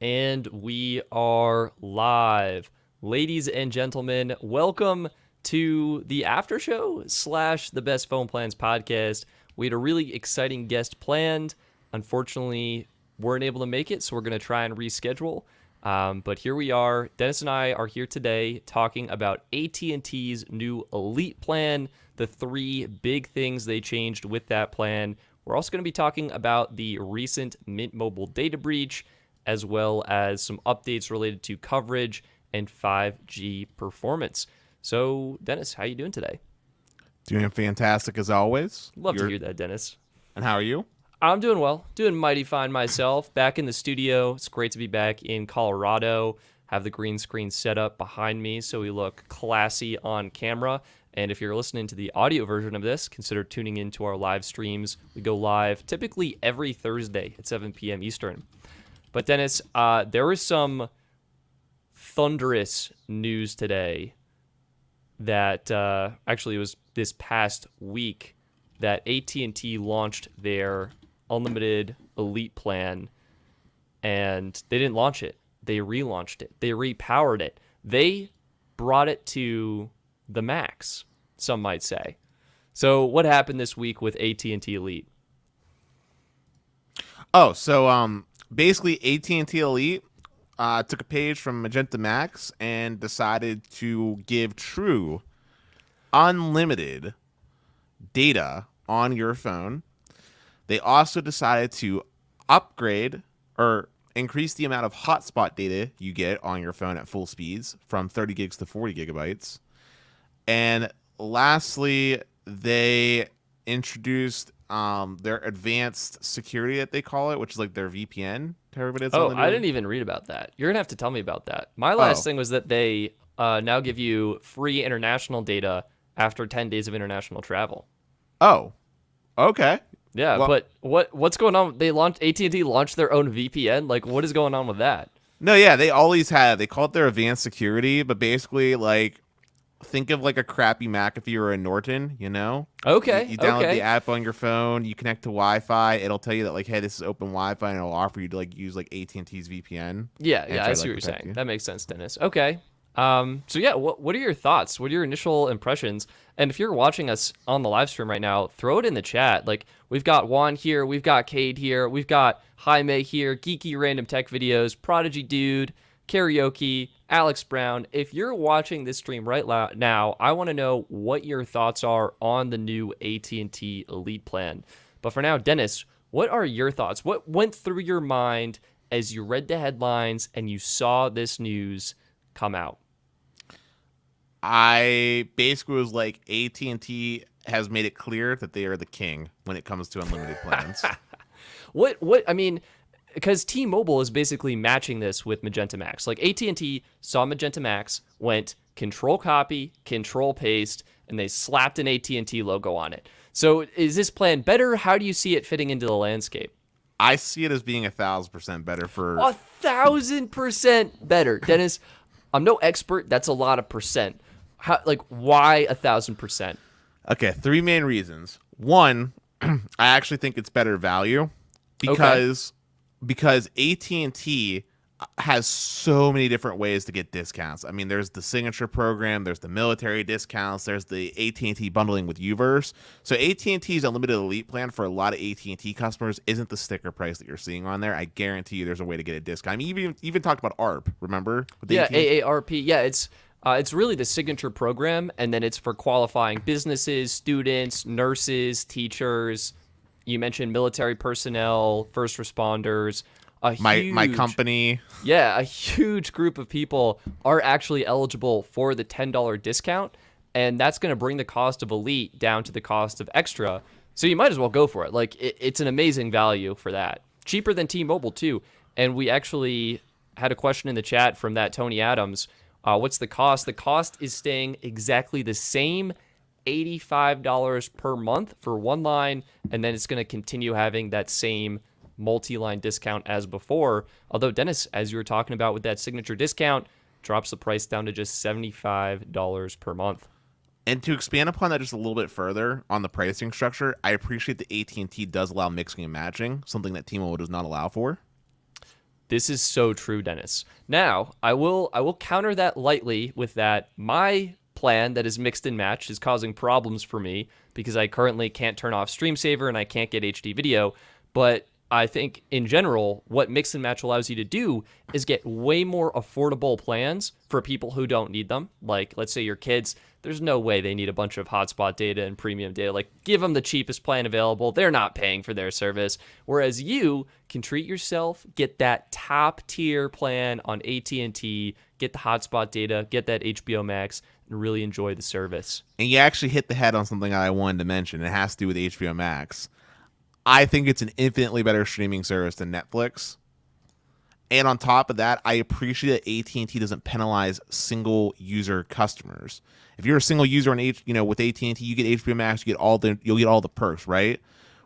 And we are live. Ladies and gentlemen, welcome to the after show / the Best Phone Plans podcast. We had a really exciting guest planned. Unfortunately, weren't able to make it, so we're going to try and reschedule. But here we are. Dennis and I are here today talking about AT&T's new Elite plan, the three big things they changed with that plan. We're also going to be talking about the recent Mint Mobile data breach, as well as some updates related to coverage and 5G performance. So, Dennis, how are you doing today? Doing fantastic as always. Love to hear that, Dennis. And how are you? I'm doing well. Doing mighty fine myself. Back in the studio. It's great to be back in Colorado. Have the green screen set up behind me so we look classy on camera. And if you're listening to the audio version of this, consider tuning into our live streams. We go live typically every Thursday at 7 p.m. Eastern. But Dennis, there was some thunderous news today that actually it was this past week that AT&T launched their Unlimited Elite plan, and they didn't launch it. They relaunched it. They repowered it. They brought it to the max, some might say. So what happened this week with AT&T Elite? Oh, so basically AT&T Elite took a page from Magenta Max and decided to give true unlimited data on your phone. They also decided to upgrade or increase the amount of hotspot data you get on your phone at full speeds from 30 gigs to 40 gigabytes. And lastly, they introduced their advanced security that they call it, which is like their VPN to everybody that's on the I didn't even read about that. You're going to have to tell me about that. My last thing was that they now give you free international data after 10 days of international travel. Oh, okay. Yeah, well, but what's going on? AT&T launched their own VPN. Like, what is going on with that? No, yeah, they always had. They call it their advanced security, but basically, like, think of like a crappy McAfee or a Norton, you know? Okay. You download the app on your phone, you connect to Wi-Fi, it'll tell you that like, hey, this is open Wi-Fi, and it'll offer you to like use like AT&T's VPN. Yeah, I see what you're saying. That makes sense, Dennis. Okay. So yeah, what are your thoughts? What are your initial impressions? And if you're watching us on the live stream right now, throw it in the chat. Like, we've got Juan here, we've got Cade here, we've got Jaime here, Geeky Random Tech Videos, Prodigy Dude, Karaoke, Alex Brown. If you're watching this stream right now, I want to know what your thoughts are on the new AT&T Elite plan. But for now, Dennis, what are your thoughts? What went through your mind as you read the headlines and you saw this news come out? I basically was like, AT&T has made it clear that they are the king when it comes to unlimited plans. What I mean, because T-Mobile is basically matching this with Magenta Max. Like, AT&T saw Magenta Max, went control copy, control paste, and they slapped an AT&T logo on it. So is this plan better? How do you see it fitting into the landscape? I see it as being 1,000% better for 1,000% better. Dennis, I'm no expert. That's a lot of percent. Why 1,000%? Okay, three main reasons. One, I actually think it's better value because AT&T has so many different ways to get discounts. I mean, there's the signature program, there's the military discounts, there's the AT&T bundling with Uverse. So AT&T's Unlimited Elite plan for a lot of AT&T customers isn't the sticker price that you're seeing on there. I guarantee you there's a way to get a discount. I mean, even talked about ARP, remember? Yeah, AARP. Yeah, it's really the signature program, and then it's for qualifying businesses, students, nurses, teachers. You mentioned military personnel, first responders. My company. Yeah, a huge group of people are actually eligible for the $10 discount, and that's going to bring the cost of Elite down to the cost of Extra. So you might as well go for it. Like, it's an amazing value for that. Cheaper than T-Mobile, too. And we actually had a question in the chat from that Tony Adams. What's the cost? The cost is staying exactly the same, $85 per month for one line, and then it's going to continue having that same multi-line discount as before. Although, Dennis, as you were talking about with that signature discount, drops the price down to just $75 per month. And to expand upon that just a little bit further on the pricing structure, I appreciate that AT&T does allow mixing and matching, something that T-Mobile does not allow for. This is so true, Dennis. Now, I will counter that lightly with that my plan that is mixed and matched is causing problems for me because I currently can't turn off Stream Saver and I can't get HD video. But I think in general, what mix and match allows you to do is get way more affordable plans for people who don't need them. Like, let's say your kids, there's no way they need a bunch of hotspot data and premium data. Like, give them the cheapest plan available. They're not paying for their service. Whereas you can treat yourself, get that top tier plan on AT&T, get the hotspot data, get that HBO Max, and really enjoy the service. And you actually hit the head on something I wanted to mention. It has to do with HBO Max. I think it's an infinitely better streaming service than Netflix. And on top of that, I appreciate that AT&T doesn't penalize single user customers. If you're a single user on with AT&T, you get HBO Max, you'll get all the perks, right?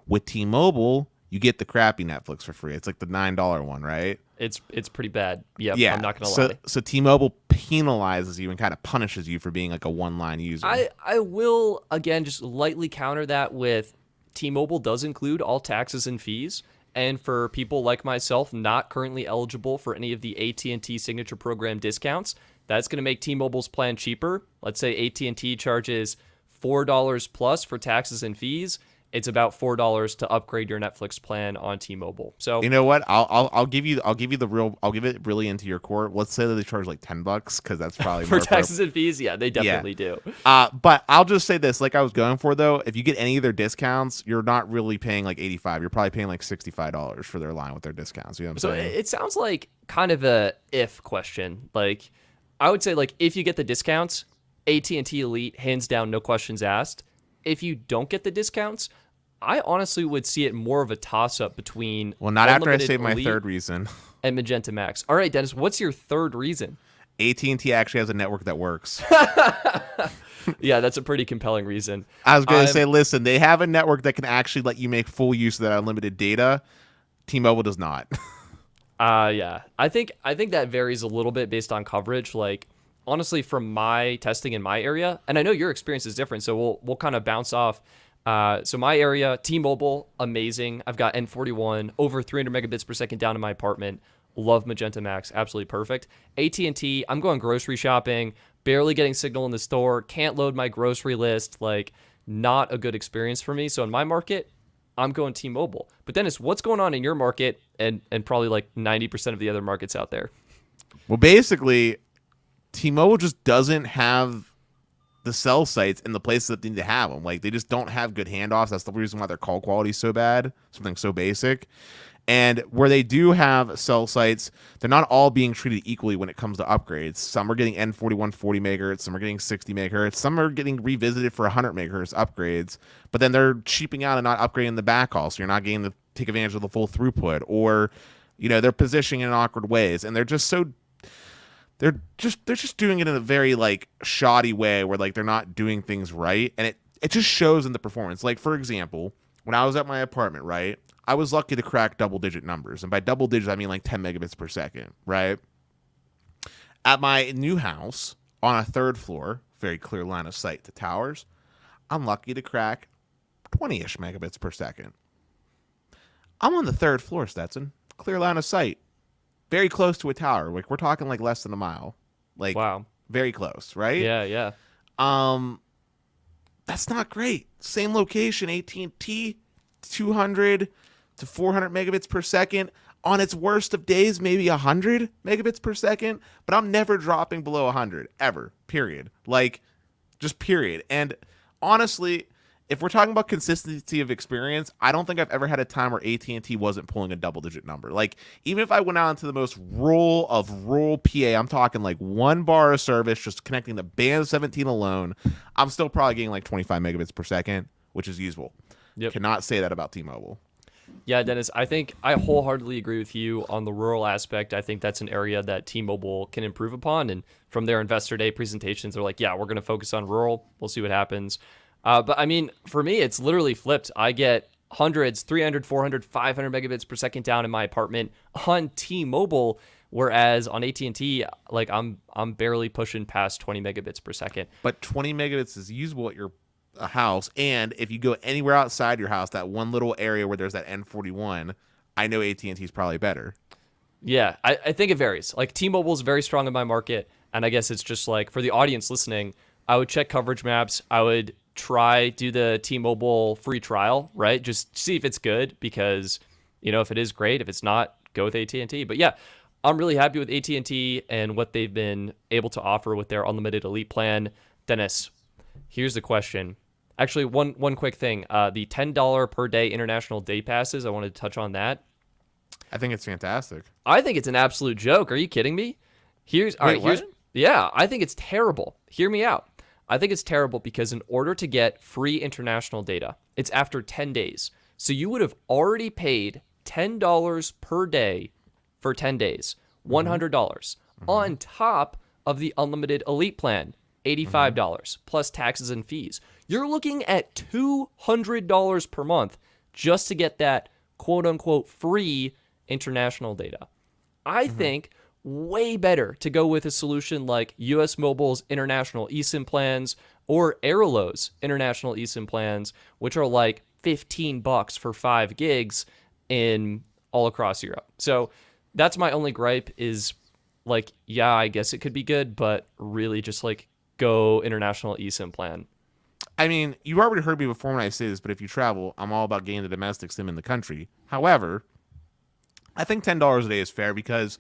With T-Mobile, you get the crappy Netflix for free. It's like the $9 one, right? It's pretty bad. Yep, yeah, I'm not going to lie. So T-Mobile penalizes you and kind of punishes you for being like a one-line user. I will, again, just lightly counter that with T-Mobile does include all taxes and fees. And for people like myself not currently eligible for any of the AT&T Signature Program discounts, that's going to make T-Mobile's plan cheaper. Let's say AT&T charges $4 plus for taxes and fees. It's about $4 to upgrade your Netflix plan on T-Mobile. So you know what? I'll give it really into your court. Let's say that they charge like $10 because that's probably for more taxes and fees. Yeah, they definitely do. But I'll just say this, like I was going for though, if you get any of their discounts, you're not really paying like $85. You're probably paying like $65 for their line with their discounts. You know what I'm saying? It sounds like kind of a if question. Like I would say like if you get the discounts, AT&T Elite hands down, no questions asked. If you don't get the discounts, I honestly would see it more of a toss-up between not after I say my Elite third reason and Magenta Max. All right, Dennis, what's your third reason? AT&T actually has a network that works. Yeah, that's a pretty compelling reason. I was going to say, listen, they have a network that can actually let you make full use of that unlimited data. T-Mobile does not. Yeah, I think that varies a little bit based on coverage. Like honestly, from my testing in my area, and I know your experience is different, so we'll kind of bounce off. So my area, T-Mobile, amazing. I've got N41, over 300 megabits per second down in my apartment. Love Magenta Max, absolutely perfect. AT&T, I'm going grocery shopping, barely getting signal in the store, can't load my grocery list, like not a good experience for me. So in my market, I'm going T-Mobile. But Dennis, what's going on in your market and probably like 90% of the other markets out there? Well, basically, T-Mobile just doesn't have the cell sites in the places that they need to have them. Like, they just don't have good handoffs. That's the reason why their call quality is so bad, something so basic. And where they do have cell sites, they're not all being treated equally when it comes to upgrades. Some are getting N41 40 megahertz, some are getting 60 megahertz, some are getting revisited for 100 megahertz upgrades, but then they're cheaping out and not upgrading the backhaul, so you're not getting to take advantage of the full throughput, or they're positioning in awkward ways, and they're just doing it in a very like shoddy way where like they're not doing things right, and it just shows in the performance. Like, for example, when I was at my apartment, right, I was lucky to crack double-digit numbers. And by double digits, I mean like 10 megabits per second, right? At my new house, on a third floor, very clear line of sight to towers, I'm lucky to crack 20-ish megabits per second. I'm on the third floor, Stetson. Clear line of sight. Very close to a tower. Like, we're talking like less than a mile. Like, wow. Very close, right? Yeah. That's not great. Same location, AT&T, 200 to 400 megabits per second. On its worst of days, maybe 100 megabits per second. But I'm never dropping below 100, ever, period. Like, just period. And honestly, if we're talking about consistency of experience, I don't think I've ever had a time where AT&T wasn't pulling a double-digit number. Like, even if I went out into the most rural PA, I'm talking like one bar of service, just connecting the band 17 alone, I'm still probably getting like 25 megabits per second, which is usable. Yep. Cannot say that about T-Mobile. Yeah, Dennis, I think I wholeheartedly agree with you on the rural aspect. I think that's an area that T-Mobile can improve upon. And from their Investor Day presentations, they're like, yeah, we're going to focus on rural. We'll see what happens. But I mean, for me, it's literally flipped. I get hundreds, 300, 400, 500 megabits per second down in my apartment on T-Mobile, whereas on AT&T, like I'm barely pushing past 20 megabits per second. But 20 megabits is usable at your house, and if you go anywhere outside your house, that one little area where there's that N41, I know AT&T is probably better. Yeah, I think it varies. Like T-Mobile is very strong in my market, and I guess it's just like for the audience listening, I would check coverage maps. I would do the T-Mobile free trial, right? Just see if it's good because, if it is great, if it's not, go with AT&T. But yeah, I'm really happy with AT&T and what they've been able to offer with their unlimited elite plan. Dennis, here's the question. Actually, one quick thing. The $10 per day international day passes, I wanted to touch on that. I think it's fantastic. I think it's an absolute joke. Are you kidding me? Yeah, I think it's terrible. Hear me out. I think it's terrible because in order to get free international data, it's after 10 days. So you would have already paid $10 per day for 10 days, $100 on top of the unlimited elite plan, $85 plus taxes and fees. You're looking at $200 per month just to get that quote unquote free international data. I think way better to go with a solution like US Mobile's international eSIM plans or Airlo's international eSIM plans, which are like $15 for 5 gigs in all across Europe. So that's my only gripe is like, yeah, I guess it could be good, but really just like go international eSIM plan. I mean, you already heard me before when I say this, but if you travel, I'm all about getting the domestic SIM in the country. However, I think $10 a day is fair because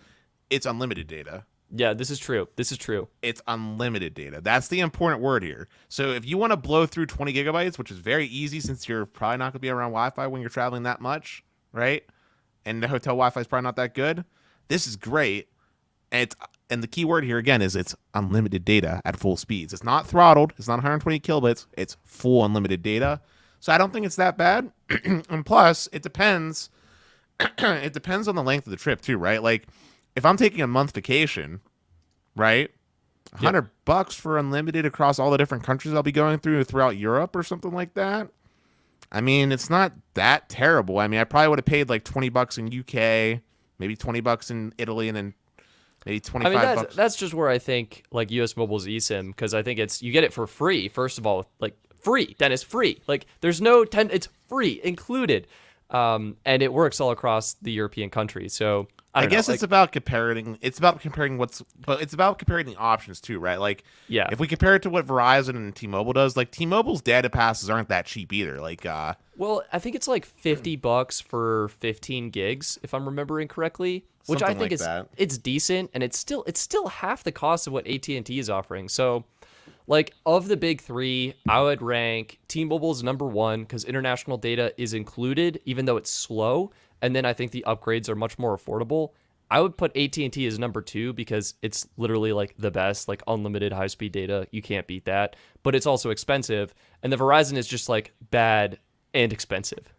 it's unlimited data. Yeah, this is true. It's unlimited data. That's the important word here. So if you want to blow through 20 gigabytes, which is very easy since you're probably not going to be around Wi-Fi when you're traveling that much, right? And the hotel Wi-Fi is probably not that good. This is great. And the key word here, again, is it's unlimited data at full speeds. It's not throttled. It's not 120 kilobits. It's full unlimited data. So I don't think it's that bad. And plus, it depends. It depends on the length of the trip, too, right? Like, if I'm taking a month vacation, right? $100 for unlimited across all the different countries I'll be going throughout Europe or something like that. I mean, it's not that terrible. I mean, I probably would have paid like $20 in UK, maybe $20 in Italy, and then maybe $25. I mean, that's just where I think like US Mobile's eSIM, because I think you get it for free. First of all, like free, Dennis, free. Like there's no it's free included, and it works all across the European countries. So I guess it's about comparing. It's about comparing the options too, right? Like, yeah, if we compare it to what Verizon and T-Mobile does, like T-Mobile's data passes aren't that cheap either. Like, well, I think it's like $50 for 15 gigs, if I'm remembering correctly, which I think it's decent, and it's still half the cost of what AT&T is offering. So, like of the big three, I would rank T-Mobile's number one because international data is included, even though it's slow. And then I think the upgrades are much more affordable. I would put AT&T as number two because it's literally like the best, like unlimited high-speed data. You can't beat that. But it's also expensive. And the Verizon is just like bad and expensive.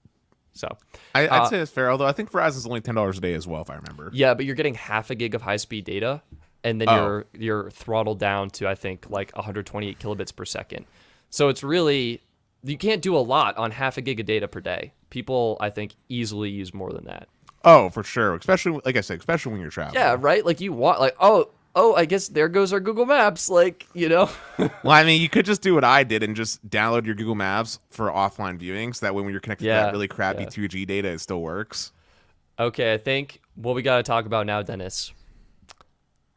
So I'd say it's fair, although I think Verizon's only $10 a day as well, if I remember. Yeah, but you're getting half a gig of high-speed data. And then you're throttled down to, I think, like 128 kilobits per second. So it's really, you can't do a lot on half a gig of data per day. People, I think, easily use more than that. Oh, for sure. Especially, like I said, especially when you're traveling. Yeah, right? Like you want, like, oh, I guess there goes our Google Maps. Like, Well, I mean, you could just do what I did and just download your Google Maps for offline viewing. So that way when you're connected to that really crappy 2G data, it still works. Okay, I think what we got to talk about now, Dennis.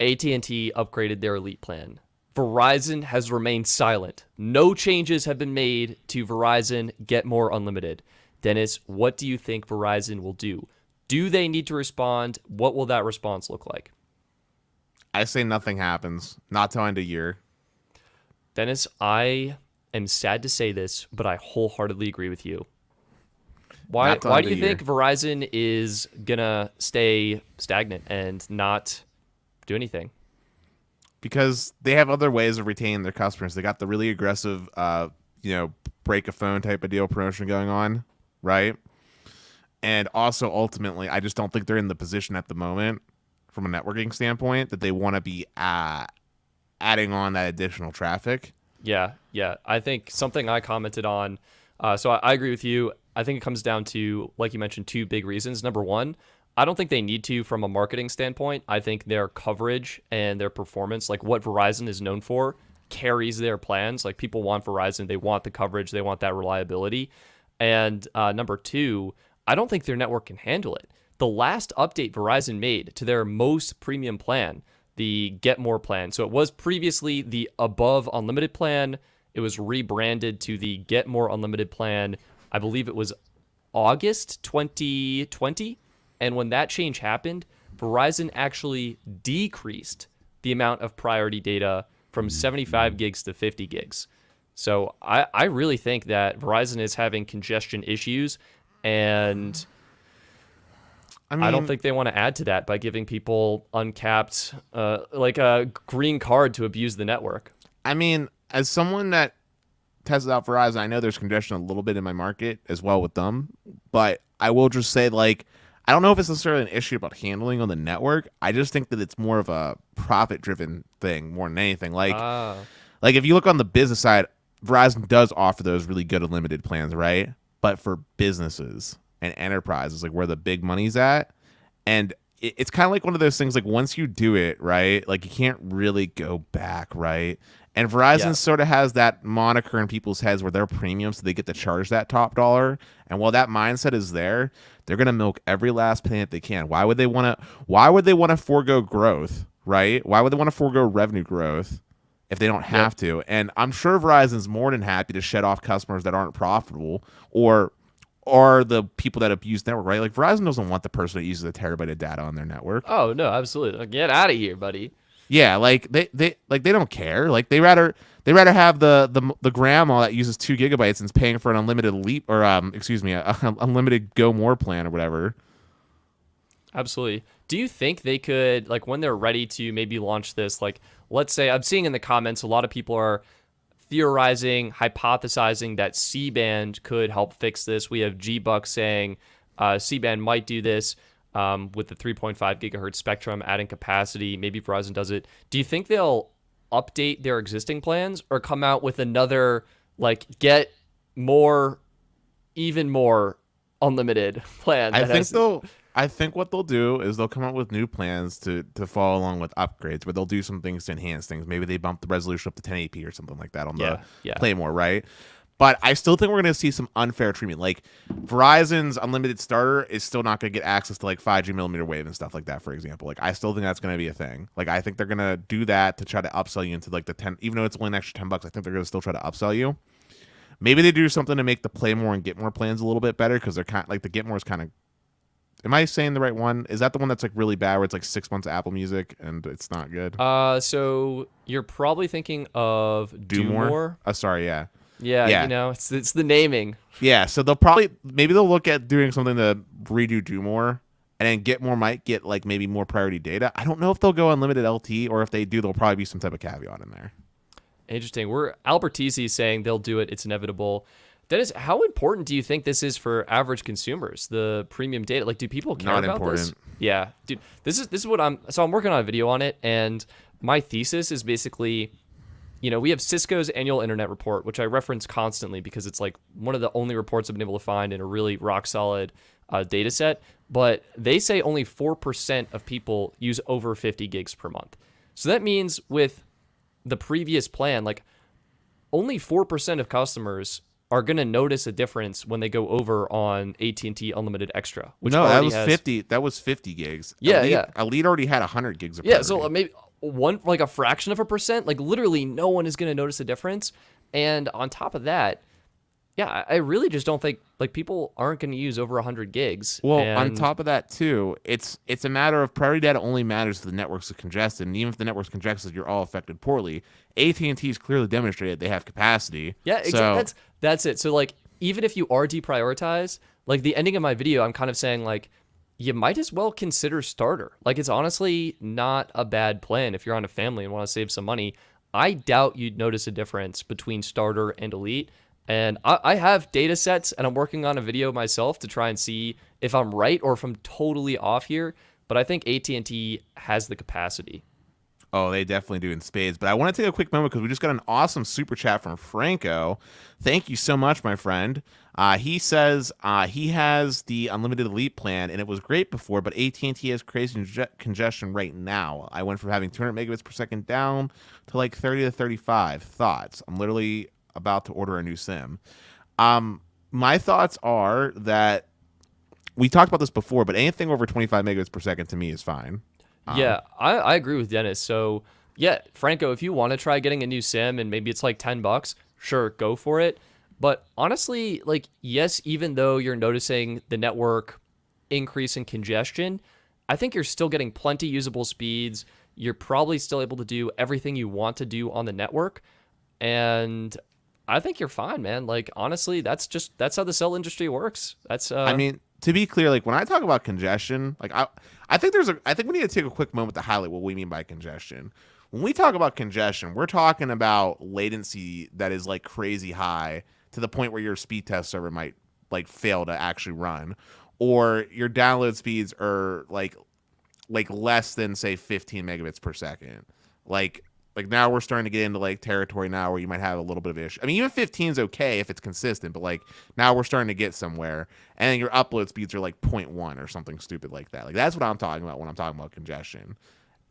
AT&T upgraded their elite plan. Verizon has remained silent. No changes have been made to Verizon Get More Unlimited. Dennis, what do you think Verizon will do? Do they need to respond? What will that response look like? I say nothing happens. Not till end of year. Dennis, I am sad to say this, but I wholeheartedly agree with you. Why do you think Verizon is going to stay stagnant and not do anything? Because they have other ways of retaining their customers. They got the really aggressive, break a phone type of deal promotion going on, right? And also, ultimately, I just don't think they're in the position at the moment, from a networking standpoint, that they want to be adding on that additional traffic. Yeah. I think something I commented on, so I agree with you. I think it comes down to, like you mentioned, two big reasons. Number one, I don't think they need to from a marketing standpoint. I think their coverage and their performance, like what Verizon is known for, carries their plans. Like people want Verizon, they want the coverage, they want that reliability. And number two, I don't think their network can handle it. the last update Verizon made to their most premium plan, the Get More plan. So it was previously the Above Unlimited plan. It was rebranded to the Get More Unlimited plan. I believe it was August 2020. And when that change happened, Verizon actually decreased the amount of priority data from 75 gigs to 50 gigs. So I really think that Verizon is having congestion issues, and I don't think they want to add to that by giving people uncapped, like a green card to abuse the network. I mean, as someone that tested out Verizon, I know there's congestion a little bit in my market as well with them, but I will just say, like, I don't know if it's necessarily an issue about handling on the network. I just think that it's more of a profit-driven thing more than anything. Like if you look on the business side, Verizon does offer those really good unlimited plans, right? But for businesses and enterprises, like where the big money's at, and it's kind of like one of those things, like once you do it, right, like you can't really go back, right? And Verizon sort of has that moniker in people's heads where they're premium, so they get to charge that top dollar. And while that mindset is there, they're gonna milk every last penny that they can. Why would they want to forego growth, right? Why would they want to forego revenue growth if they don't have to? And I'm sure Verizon's more than happy to shed off customers that aren't profitable or the people that abuse the network, right? Like Verizon doesn't want the person that uses a terabyte of data on their network. Oh no, absolutely. Get out of here, buddy. Yeah, like they don't care. Like they rather have the grandma that uses 2 gigabytes and is paying for an unlimited leap or unlimited Go More plan or whatever. Absolutely. Do you think they could, like, when they're ready to maybe launch this, like, let's say, I'm seeing in the comments a lot of people are theorizing, hypothesizing that C-band could help fix this. We have G-Buck saying C-band might do this with the 3.5 gigahertz spectrum, adding capacity. Maybe Verizon does it. Do you think they'll update their existing plans or come out with another, like, get more, even more unlimited plan? I think what they'll do is they'll come up with new plans to follow along with upgrades, where they'll do some things to enhance things. Maybe they bump the resolution up to 1080p or something like that on the Play More, right? But I still think we're going to see some unfair treatment. Like Verizon's unlimited starter is still not going to get access to like 5G millimeter wave and stuff like that, for example. Like I still think that's going to be a thing. Like I think they're going to do that to try to upsell you into like the 10, even though it's only an extra $10. I think they're going to still try to upsell you. Maybe they do something to make the Play More and Get More plans a little bit better, because they're kind of like the Get More is kind of. Am I saying the right one? Is that the one that's like really bad, where it's like 6 months of Apple Music and it's not good? So you're probably thinking of Do More. Sorry, yeah. Yeah, you know, it's the naming. Yeah, so they'll look at doing something to redo Do More, and then Get More might get like maybe more priority data. I don't know if they'll go unlimited LTE, or if they do, there'll probably be some type of caveat in there. Interesting. Albertizzi saying they'll do it. It's inevitable. Dennis, how important do you think this is for average consumers? The premium data, like, do people care about this? Yeah, dude. This is what I'm working on a video on it, and my thesis is basically, you know, we have Cisco's annual internet report, which I reference constantly because it's like one of the only reports I've been able to find in a really rock solid data set. But they say only 4% of people use over 50 gigs per month. So that means with the previous plan, like only 4% of customers are going to notice a difference when they go over on AT&T Unlimited Extra. Which that was 50. That was 50 gigs. Yeah, Elite already had 100 gigs of priority. So maybe a fraction of a percent, like literally no one is going to notice a difference. And on top of that, yeah, I really just don't think like people aren't going to use over 100 gigs. Well, on top of that too, it's a matter of priority data only matters if the networks are congested, and even if the network's congested, you're all affected poorly. AT&T's clearly demonstrated they have capacity. Yeah, exactly. That's it. So like even if you are deprioritized, like the ending of my video, I'm kind of saying like you might as well consider starter. Like it's honestly not a bad plan if you're on a family and want to save some money. I doubt you'd notice a difference between starter and elite. And I have data sets, and I'm working on a video myself to try and see if I'm right or if I'm totally off here. But I think AT&T has the capacity. Oh, they definitely do in spades. But I want to take a quick moment because we just got an awesome super chat from Franco. Thank you so much, my friend. He says he has the Unlimited Elite plan, and it was great before, but AT&T has crazy congestion right now. I went from having 200 megabits per second down to like 30 to 35. Thoughts? I'm literally about to order a new SIM. My thoughts are that we talked about this before, but anything over 25 megabits per second to me is fine. Yeah, I agree with Dennis. So yeah, Franco, if you want to try getting a new SIM and maybe it's like $10, sure, go for it. But honestly, like, yes, even though you're noticing the network increase in congestion, I think you're still getting plenty usable speeds. You're probably still able to do everything you want to do on the network. And I think you're fine, man. Like, honestly, that's how the cell industry works. That's I mean, to be clear, like when I talk about congestion, like I think we need to take a quick moment to highlight what we mean by congestion. When we talk about congestion, we're talking about latency that is like crazy high to the point where your speed test server might like fail to actually run, or your download speeds are like less than say 15 megabits per second. Like now we're starting to get into like territory now where you might have a little bit of issue. I mean, even 15 is okay if it's consistent, but like now we're starting to get somewhere, and then your upload speeds are like 0.1 or something stupid like that. Like that's what I'm talking about when I'm talking about congestion.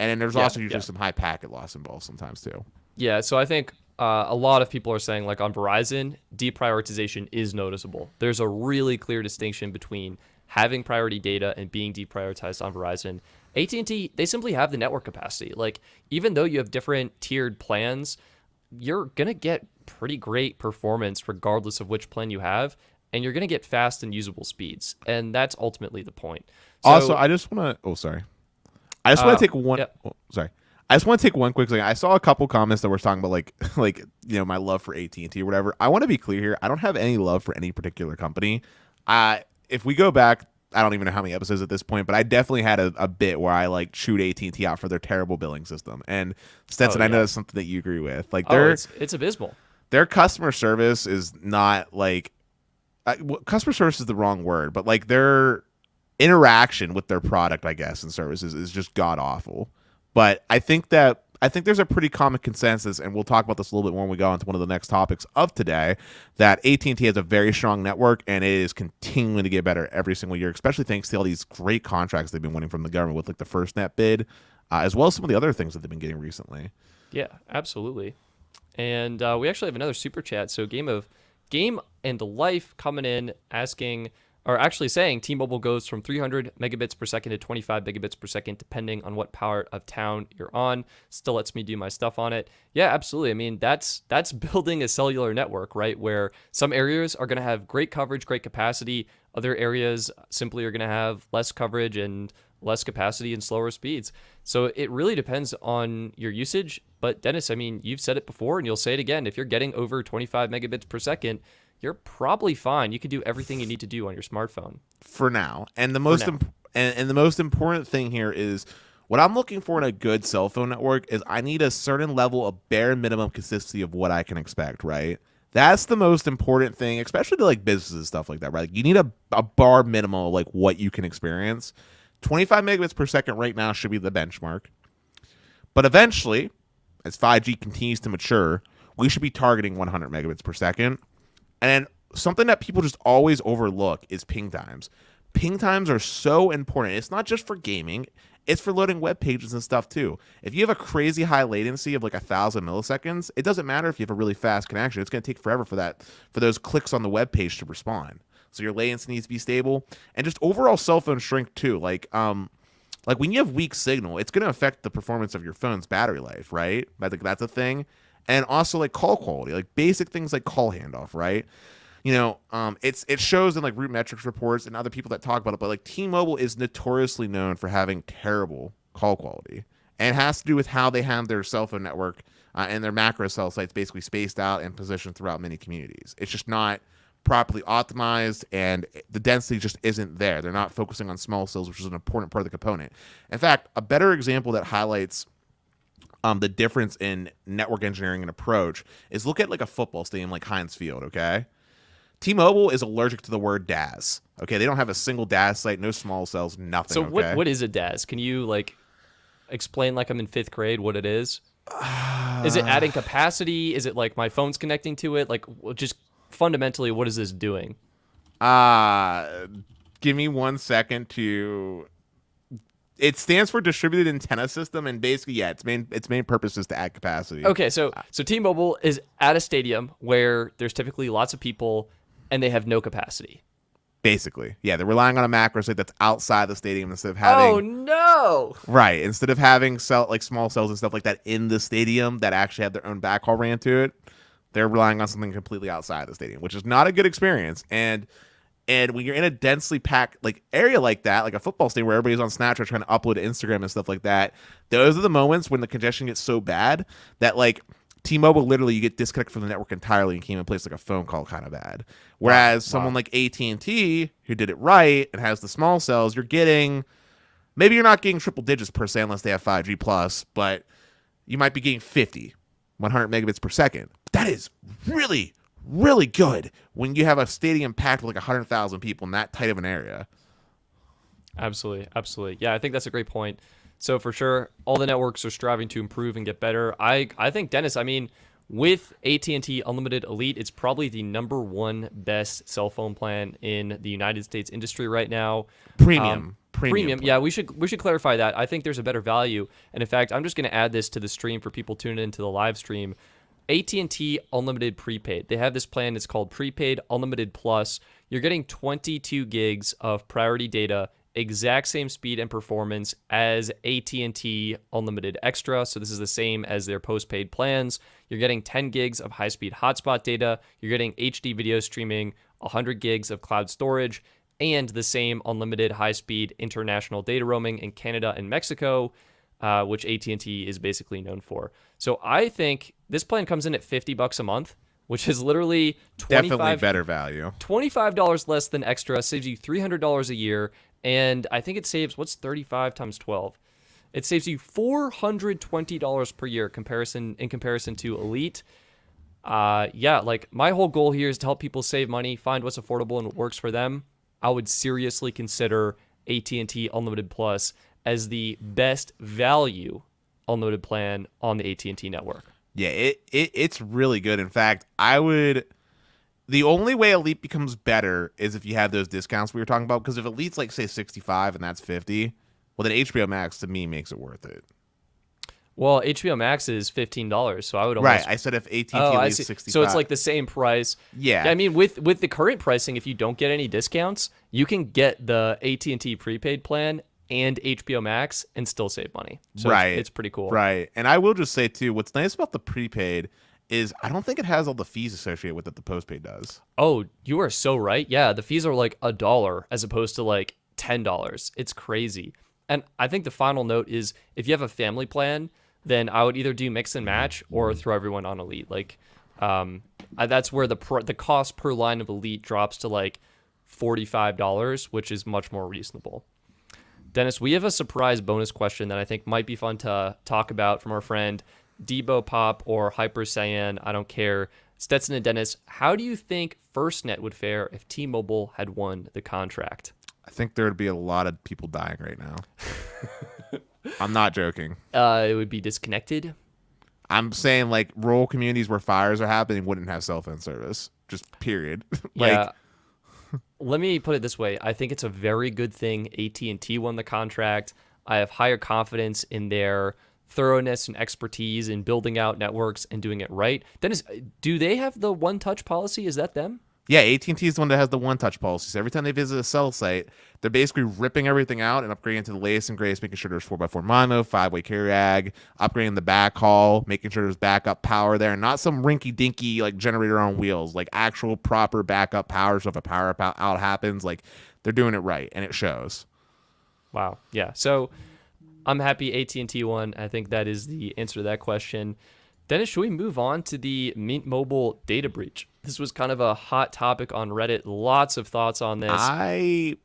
And then there's also usually some high packet loss involved sometimes too. Yeah, so I think a lot of people are saying, like on Verizon, deprioritization is noticeable. There's a really clear distinction between having priority data and being deprioritized on Verizon. AT&T, they simply have the network capacity. Like, even though you have different tiered plans, you're going to get pretty great performance regardless of which plan you have, and you're going to get fast and usable speeds. And that's ultimately the point. So, also, I just want to I just want to take one I just want to take one quick second. I saw a couple comments that were talking about like my love for AT&T or whatever. I want to be clear here. I don't have any love for any particular company. If we go back, I don't even know how many episodes at this point, but I definitely had a bit where I like chewed AT&T out for their terrible billing system. And Stetson, I know that's something that you agree with. Like it's abysmal. Their customer service is not like customer service is the wrong word, but like their interaction with their product, I guess, and services is just god awful. But I think there's a pretty common consensus, and we'll talk about this a little bit more when we go on to one of the next topics of today, that AT&T has a very strong network, and it is continuing to get better every single year, especially thanks to all these great contracts they've been winning from the government with like the Firstnet bid, as well as some of the other things that they've been getting recently. Yeah, absolutely. And we actually have another super chat. So Game and Life coming in asking, or actually saying, T-Mobile goes from 300 megabits per second to 25 megabits per second, depending on what part of town you're on. Still lets me do my stuff on it. Yeah, absolutely. I mean, that's building a cellular network, right? Where some areas are going to have great coverage, great capacity. Other areas simply are going to have less coverage and less capacity and slower speeds. So it really depends on your usage. But Dennis, I mean, you've said it before and you'll say it again. If you're getting over 25 megabits per second, you're probably fine. You can do everything you need to do on your smartphone for now. And the most and the most important thing here is what I'm looking for in a good cell phone network is I need a certain level of bare minimum consistency of what I can expect, right? That's the most important thing, especially to like businesses and stuff like that, right? Like you need a bar minimum of like what you can experience. 25 megabits per second right now should be the benchmark. But eventually, as 5G continues to mature, we should be targeting 100 megabits per second. And something that people just always overlook is ping times. Ping times are so important. It's not just for gaming. It's for loading web pages and stuff too. If you have a crazy high latency of like 1,000 milliseconds, it doesn't matter if you have a really fast connection. It's going to take forever for those clicks on the web page to respond. So your latency needs to be stable. And just overall cell phone shrink too. Like when you have weak signal, it's going to affect the performance of your phone's battery life, right? I think that's a thing. And also like call quality, like basic things like call handoff, right? It shows in like root metrics reports and other people that talk about it, but like T-Mobile is notoriously known for having terrible call quality. And it has to do with how they have their cell phone network and their macro cell sites basically spaced out and positioned throughout many communities. It's just not properly optimized, and the density just isn't there. They're not focusing on small cells, which is an important part of the component. In fact, a better example that highlights the difference in network engineering and approach is look at like a football stadium like Heinz Field, okay? T-Mobile is allergic to the word DAS. Okay, they don't have a single DAS site, no small cells, nothing. So okay? what is a DAS? Can you like explain like I'm in 5th grade what it is? Is it adding capacity? Is it like my phone's connecting to it? Like just fundamentally, what is this doing? Give me 1 second to... It stands for distributed antenna system, and basically, yeah, its main purpose is to add capacity. Okay, so T-Mobile is at a stadium where there's typically lots of people, and they have no capacity. Basically, yeah, they're relying on a macro site that's outside the stadium instead of having. Oh no! Right, instead of having small cells and stuff like that in the stadium that actually have their own backhaul ran to it, they're relying on something completely outside the stadium, which is not a good experience. And when you're in a densely packed area like that, like a football stadium where everybody's on Snapchat trying to upload to Instagram and stuff like that, those are the moments when the congestion gets so bad that T-Mobile, literally, you get disconnected from the network entirely and can't even place a phone call kind of bad. Whereas someone like AT&T, who did it right and has the small cells, maybe you're not getting triple digits per se unless they have 5G plus, but you might be getting 50, 100 megabits per second. That is really, really good when you have a stadium packed with 100,000 people in that tight of an area. Absolutely. Yeah, I think that's a great point. So for sure, all the networks are striving to improve and get better. I think, Dennis, with AT&T Unlimited Elite, it's probably the number one best cell phone plan in the United States industry right now. Premium. Yeah, we should clarify that. I think there's a better value. And in fact, I'm just going to add this to the stream for people tuning into the live stream. AT&T Unlimited Prepaid. They have this plan. It's called Prepaid Unlimited Plus. You're getting 22 gigs of priority data, exact same speed and performance as AT&T Unlimited Extra. So this is the same as their postpaid plans. You're getting 10 gigs of high-speed hotspot data. You're getting HD video streaming, 100 gigs of cloud storage, and the same unlimited high-speed international data roaming in Canada and Mexico, which AT&T is basically known for. So I think this plan comes in at $50 a month, which is literally definitely better value. $25 less than Extra, saves you $300 a year. And I think it saves, what's 35 times 12? It saves you $420 per year in comparison to Elite. My whole goal here is to help people save money, find what's affordable and what works for them. I would seriously consider AT&T Unlimited Plus as the best value unlimited plan on the AT&T network. Yeah, it's really good. In fact, the only way Elite becomes better is if you have those discounts we were talking about. Because if Elite's say 65 and that's 50, well then HBO Max to me makes it worth it. Well, HBO Max is $15, so I would almost... Right, I said if AT&T Elite's 65. So it's the same price. Yeah. With the current pricing, if you don't get any discounts, you can get the AT&T prepaid plan and HBO Max and still save money. So right. It's pretty cool. Right, and I will just say too, what's nice about the prepaid is I don't think it has all the fees associated with it the postpaid does. Oh, you are so right. Yeah, the fees are $1 as opposed to $10. It's crazy. And I think the final note is if you have a family plan, then I would either do mix and match or throw everyone on Elite. That's where the cost per line of Elite drops to $45, which is much more reasonable. Dennis, we have a surprise bonus question that I think might be fun to talk about from our friend Debo Pop or Hyper Cyan, I don't care. Stetson and Dennis, how do you think Firstnet would fare if T-Mobile had won the contract? I think there would be a lot of people dying right now. I'm not joking. It would be disconnected. I'm saying rural communities where fires are happening wouldn't have cell phone service. Just period. Yeah. Let me put it this way. I think it's a very good thing AT&T won the contract. I have higher confidence in their thoroughness and expertise in building out networks and doing it right. Dennis, do they have the one-touch policy? Is that them? Yeah, AT&T is the one that has the one-touch policy. So every time they visit a cell site, they're basically ripping everything out and upgrading to the latest and greatest, making sure there's 4x4 mono, 5-way carrier ag, upgrading the backhaul, making sure there's backup power there, and not some rinky-dinky generator on wheels, actual proper backup power. So if a power out happens, they're doing it right, and it shows. Wow. Yeah. So I'm happy AT&T won. I think that is the answer to that question. Dennis, should we move on to the Mint Mobile data breach? This was kind of a hot topic on Reddit. Lots of thoughts on this. I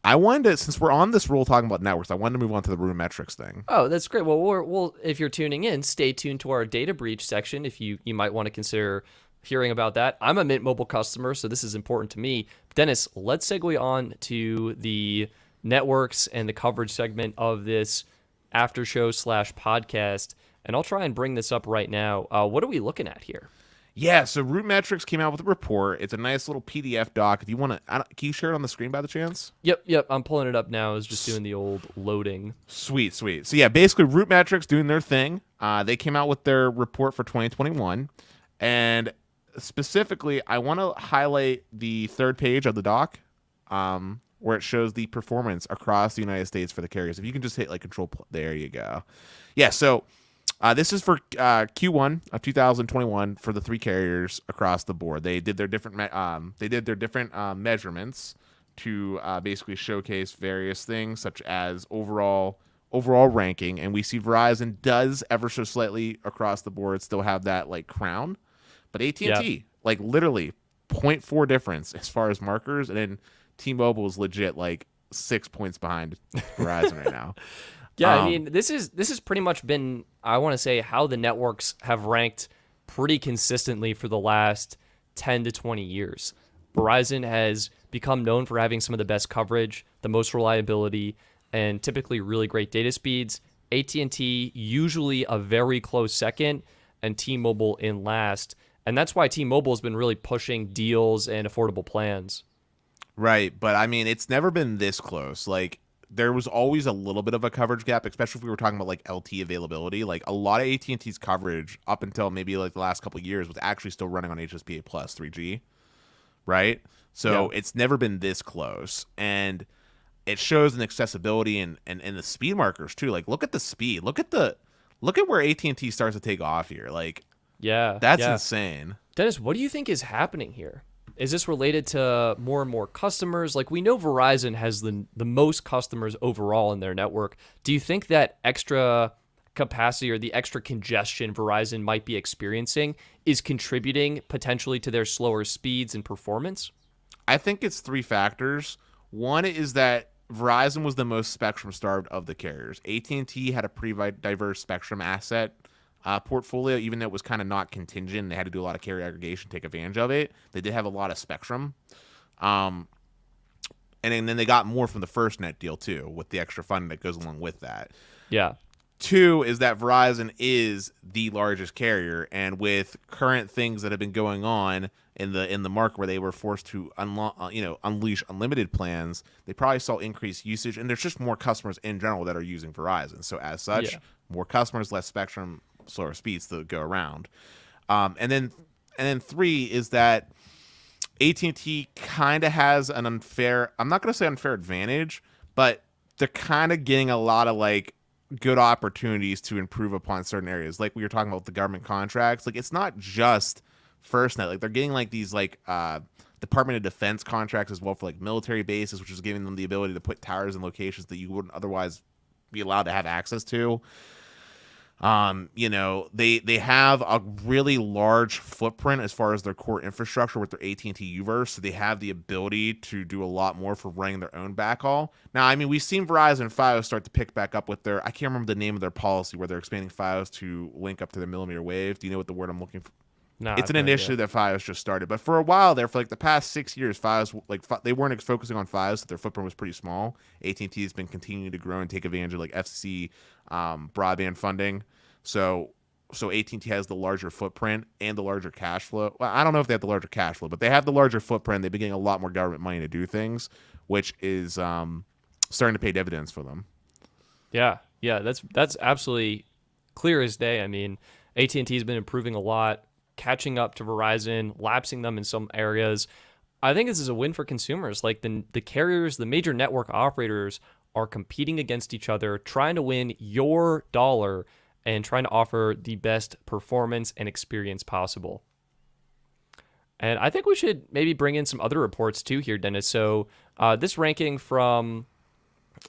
wanted to, since we're on this rule talking about networks, I wanted to move on to the room metrics thing. Oh, that's great. Well, if you're tuning in, stay tuned to our data breach section if you might want to consider hearing about that. I'm a Mint Mobile customer, so this is important to me. Dennis, let's segue on to the networks and the coverage segment of this after show / podcast. And I'll try and bring this up right now. What are we looking at here? Yeah, so Root Metrics came out with a report. It's a nice little PDF doc. If you want to, can you share it on the screen by the chance? Yep. I'm pulling it up now. I was just doing the old loading. Sweet. So yeah, basically Root Metrics doing their thing. They came out with their report for 2021. And specifically, I want to highlight the third page of the doc where it shows the performance across the United States for the carriers. If you can just hit like there you go. Yeah, so this is for Q1 of 2021 for the three carriers across the board. They did their different measurements to basically showcase various things such as overall ranking, and we see Verizon does ever so slightly across the board still have that like crown, but AT&T like literally 0.4 difference as far as markers, and then T-Mobile is legit like 6 points behind Verizon right now. Yeah, I mean, this is pretty much been, I want to say, how the networks have ranked pretty consistently for the last 10 to 20 years. Verizon has become known for having some of the best coverage, the most reliability, and typically really great data speeds. AT&T usually a very close second, and T-Mobile in last. And that's why T-Mobile has been really pushing deals and affordable plans. Right, but I mean, it's never been this close. Like, there was always a little bit of a coverage gap, especially if we were talking about like LT availability. Like, a lot of AT&T's coverage up until maybe like the last couple of years was actually still running on HSPA plus 3G, right? So it's never been this close, and it shows in accessibility and the speed markers too. Like, look at the speed. Look at where AT&T starts to take off here. Like, that's insane. Dennis, what do you think is happening here? Is this related to more and more customers? Like, we know Verizon has the most customers overall in their network. Do you think that extra capacity or the extra congestion Verizon might be experiencing is contributing potentially to their slower speeds and performance? I think it's three factors. One is that Verizon was the most spectrum starved of the carriers. AT&T had a pretty diverse spectrum asset portfolio, even though it was kind of not contingent. They had to do a lot of carrier aggregation to take advantage of it. They did have a lot of spectrum. And then they got more from the Firstnet deal too, with the extra funding that goes along with that. Yeah. Two is that Verizon is the largest carrier, and with current things that have been going on in the market where they were forced to unleash unlimited plans, they probably saw increased usage, and there's just more customers in general that are using Verizon. So as such, more customers, less spectrum, slower speeds to go around. And then three is that AT&T kind of has an unfair, I'm not going to say unfair advantage, but they're kind of getting a lot of like good opportunities to improve upon certain areas. Like we were talking about the government contracts. Like, it's not just Firstnet. Like, they're getting like these like Department of Defense contracts as well for like military bases, which is giving them the ability to put towers in locations that you wouldn't otherwise be allowed to have access to. They have a really large footprint as far as their core infrastructure with their AT&T Uverse, so they have the ability to do a lot more for running their own backhaul. Now, I mean, we've seen Verizon Fios start to pick back up with their, I can't remember the name of their policy where they're expanding Fios to link up to their millimeter wave. Do you know what the word I'm looking for? No, it's an initiative that Fios just started, but for a while there, for like the past 6 years, Fios they weren't focusing on Fios, so their footprint was pretty small. AT&T has been continuing to grow and take advantage of like FCC broadband funding. So AT&T has the larger footprint and the larger cash flow. Well, I don't know if they have the larger cash flow, but they have the larger footprint. They've been getting a lot more government money to do things, which is starting to pay dividends for them. Yeah, that's absolutely clear as day. I mean, AT&T has been improving a lot, catching up to Verizon, lapsing them in some areas. I think this is a win for consumers. Like the carriers, the major network operators are competing against each other, trying to win your dollar and trying to offer the best performance and experience possible. And I think we should maybe bring in some other reports too here, Dennis. So this ranking from,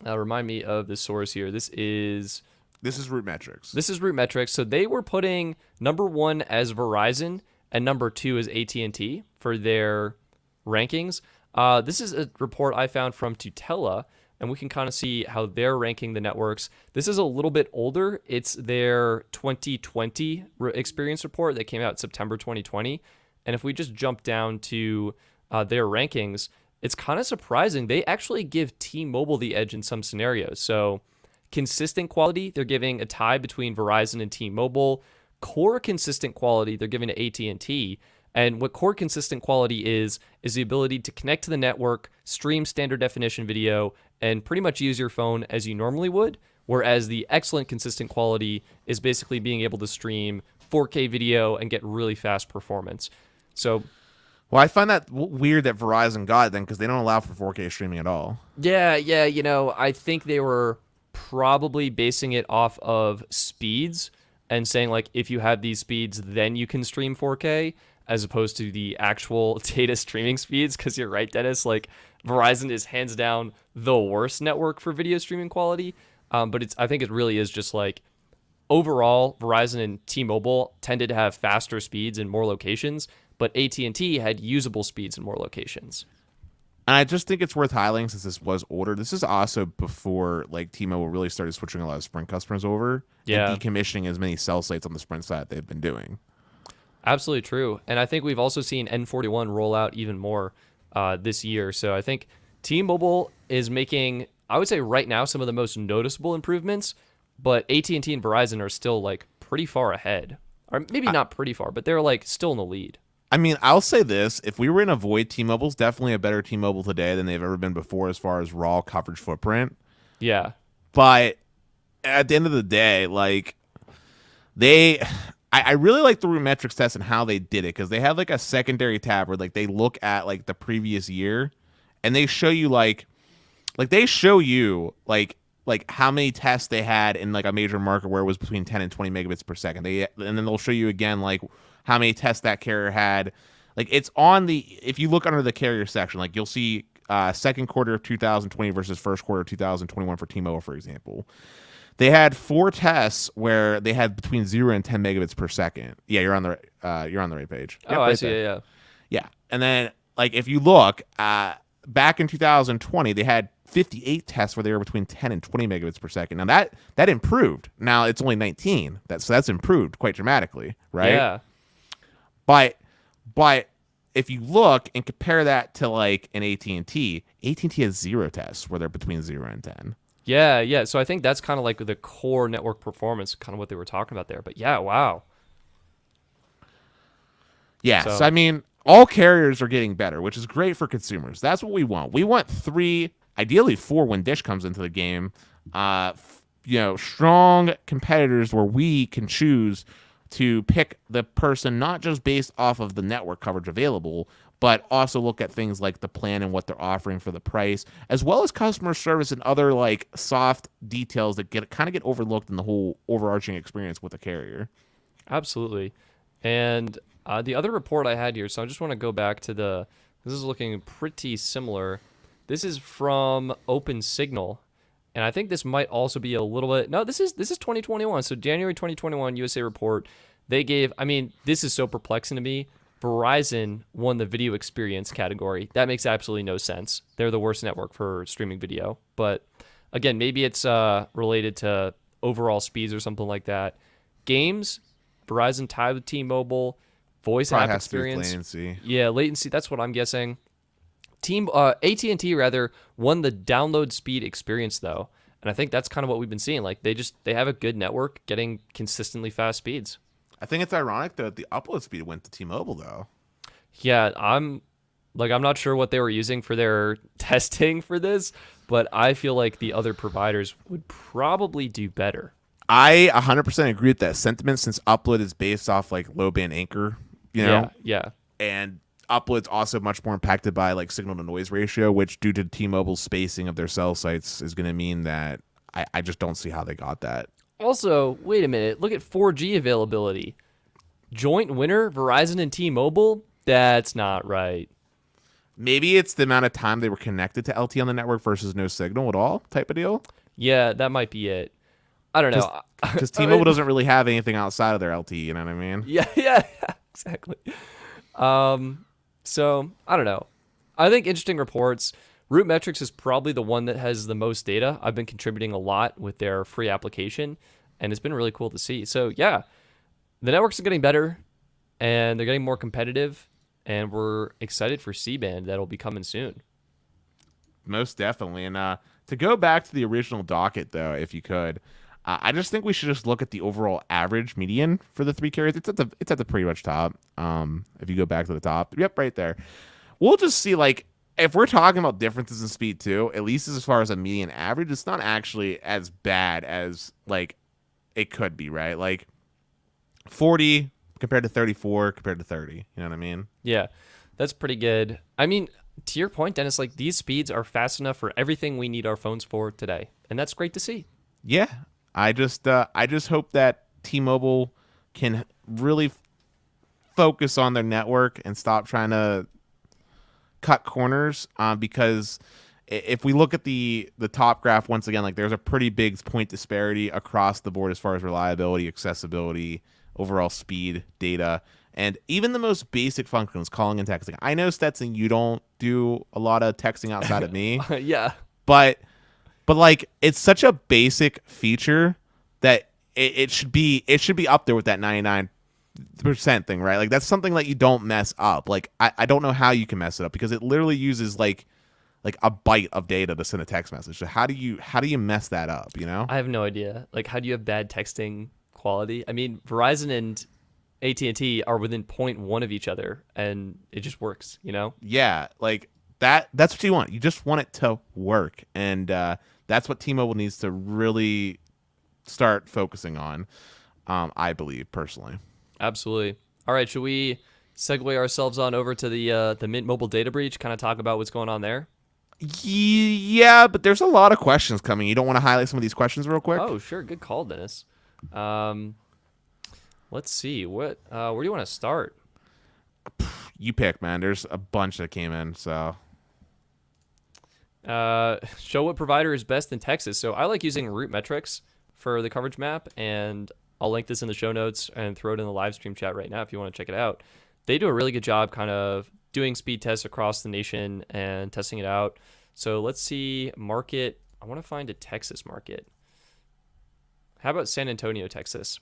remind me of the source here. This is RootMetrics. This is RootMetrics. So they were putting number one as Verizon and number two as AT&T for their rankings. This is a report I found from Tutela, and we can kind of see how they're ranking the networks. This is a little bit older. It's their 2020 experience report that came out September 2020. And if we just jump down to their rankings, it's kind of surprising. They actually give T-Mobile the edge in some scenarios. So consistent quality, they're giving a tie between Verizon and T-Mobile. Core consistent quality, they're giving to AT&T. And what core consistent quality is the ability to connect to the network, stream standard definition video, and pretty much use your phone as you normally would. Whereas the excellent consistent quality is basically being able to stream 4K video and get really fast performance. So Well, I find that weird that Verizon got it then because they don't allow for 4K streaming at all. Yeah, I think they were probably basing it off of speeds and saying like if you have these speeds, then you can stream 4K as opposed to the actual data streaming speeds. Because you're right, Dennis. Like Verizon is hands down the worst network for video streaming quality. But I think it really is just like overall Verizon and T-Mobile tended to have faster speeds in more locations, but AT&T had usable speeds in more locations. And I just think it's worth highlighting since this was older. This is also before like T-Mobile really started switching a lot of Sprint customers over and decommissioning as many cell sites on the Sprint side that they've been doing. Absolutely true. And I think we've also seen N41 roll out even more this year. So I think T-Mobile is making, I would say right now, some of the most noticeable improvements, but AT&T and Verizon are still like pretty far ahead. Or maybe not pretty far, but they're like still in the lead. I mean, I'll say this. If we were in a void, T-Mobile's definitely a better T-Mobile today than they've ever been before as far as raw coverage footprint. Yeah. But at the end of the day, like, I really like the RootMetrics test and how they did it because they have, like, a secondary tab where, like, they look at, like, the previous year and they show you, like how many tests they had in, like, a major market where it was between 10 and 20 megabits per second. And then they'll show you again, like, how many tests that carrier had. Like, it's on if you look under the carrier section, like, you'll see second quarter of 2020 versus first quarter of 2021 for T-Mobile, for example. They had 4 tests where they had between 0 and 10 megabits per second. Yeah, you're on the right page. Yep, I see. Yeah. Yeah. And then, like, if you look, back in 2020, they had 58 tests where they were between 10 and 20 megabits per second. Now that improved. Now it's only 19. That's improved quite dramatically, right? Yeah. But if you look and compare that to like an AT&T has 0 tests where they're between 0 and 10. Yeah. So I think that's kind of like the core network performance, kind of what they were talking about there. But yeah, wow. Yeah, so I mean, all carriers are getting better, which is great for consumers. That's what we want. We want 3, ideally 4 when Dish comes into the game. Strong competitors where we can choose to pick the person not just based off of the network coverage available, but also look at things like the plan and what they're offering for the price, as well as customer service and other like soft details that get overlooked in the whole overarching experience with a carrier. Absolutely. And the other report I had here, so I just want to go back to this is looking pretty similar. This is from OpenSignal. And I think this might also be a little bit, no, this is 2021. So January 2021 USA report, they gave, I mean, this is so perplexing to me. Verizon won the video experience category. That makes absolutely no sense. They're the worst network for streaming video. But again, maybe it's related to overall speeds or something like that. Games, Verizon tied with T-Mobile. Voice Probably app has to do with experience. latency. Yeah, latency. That's what I'm guessing. AT&T rather won the download speed experience though, and I think that's kind of what we've been seeing. Like they have a good network, getting consistently fast speeds. I think it's ironic that the upload speed went to T-Mobile though. Yeah, I'm not sure what they were using for their testing for this, but I feel like the other providers would probably do better. I 100% agree with that sentiment since upload is based off like low band anchor, Yeah. And upload's also much more impacted by like signal to noise ratio, which due to T-Mobile's spacing of their cell sites is going to mean that I just don't see how they got that. Also, wait a minute. Look at 4G availability. Joint winner, Verizon and T-Mobile? That's not right. Maybe it's the amount of time they were connected to LTE on the network versus no signal at all type of deal. Yeah, that might be it. I don't know. Because T-Mobile doesn't really have anything outside of their LTE, you know what I mean? Yeah, exactly. So, I don't know. I think interesting reports. RootMetrics is probably the one that has the most data. I've been contributing a lot with their free application, and it's been really cool to see. So, yeah, the networks are getting better, and they're getting more competitive, and we're excited for C-band that'll be coming soon. Most definitely. And to go back to the original docket, though, if you could, I just think we should just look at the overall average median for the 3 carriers. It's at the pretty much top. If you go back to the top, yep, right there. We'll just see like if we're talking about differences in speed too. At least as far as a median average, it's not actually as bad as like it could be, right? Like 40 compared to 34 compared to 30. You know what I mean? Yeah. That's pretty good. I mean, to your point, Dennis, like these speeds are fast enough for everything we need our phones for today, and that's great to see. Yeah, I just hope that T-Mobile can really focus on their network and stop trying to cut corners. Because if we look at the top graph once again, like there's a pretty big point disparity across the board as far as reliability, accessibility, overall speed, data, and even the most basic functions, calling and texting. I know, Stetson, you don't do a lot of texting outside of me, Yeah. but like it's such a basic feature that it should be up there with that 99% thing, right? Like that's something that you don't mess up. Like I don't know how you can mess it up because it literally uses like a byte of data to send a text message. So how do you mess that up, you know? I have no idea. Like, how do you have bad texting quality? I mean, Verizon and AT&T are within 0.1 of each other, and it just works, you know? Yeah, like that's what you want. You just want it to work, and that's what T-Mobile needs to really start focusing on. I believe personally. Absolutely. All right, should we segue ourselves on over to the Mint Mobile data breach? Kind of talk about what's going on there. Yeah, but there's a lot of questions coming. You don't want to highlight some of these questions real quick? Oh, sure. Good call, Dennis. Let's see. Where do you want to start? You pick, man. There's a bunch that came in, so. Show what provider is best in Texas. So I like using route metrics for the coverage map, and I'll link this in the show notes and throw it in the live stream chat right now if you want to check it out. They do a really good job kind of doing speed tests across the nation and testing it out. So let's see, market. I want to find a Texas market. How about San Antonio, Texas?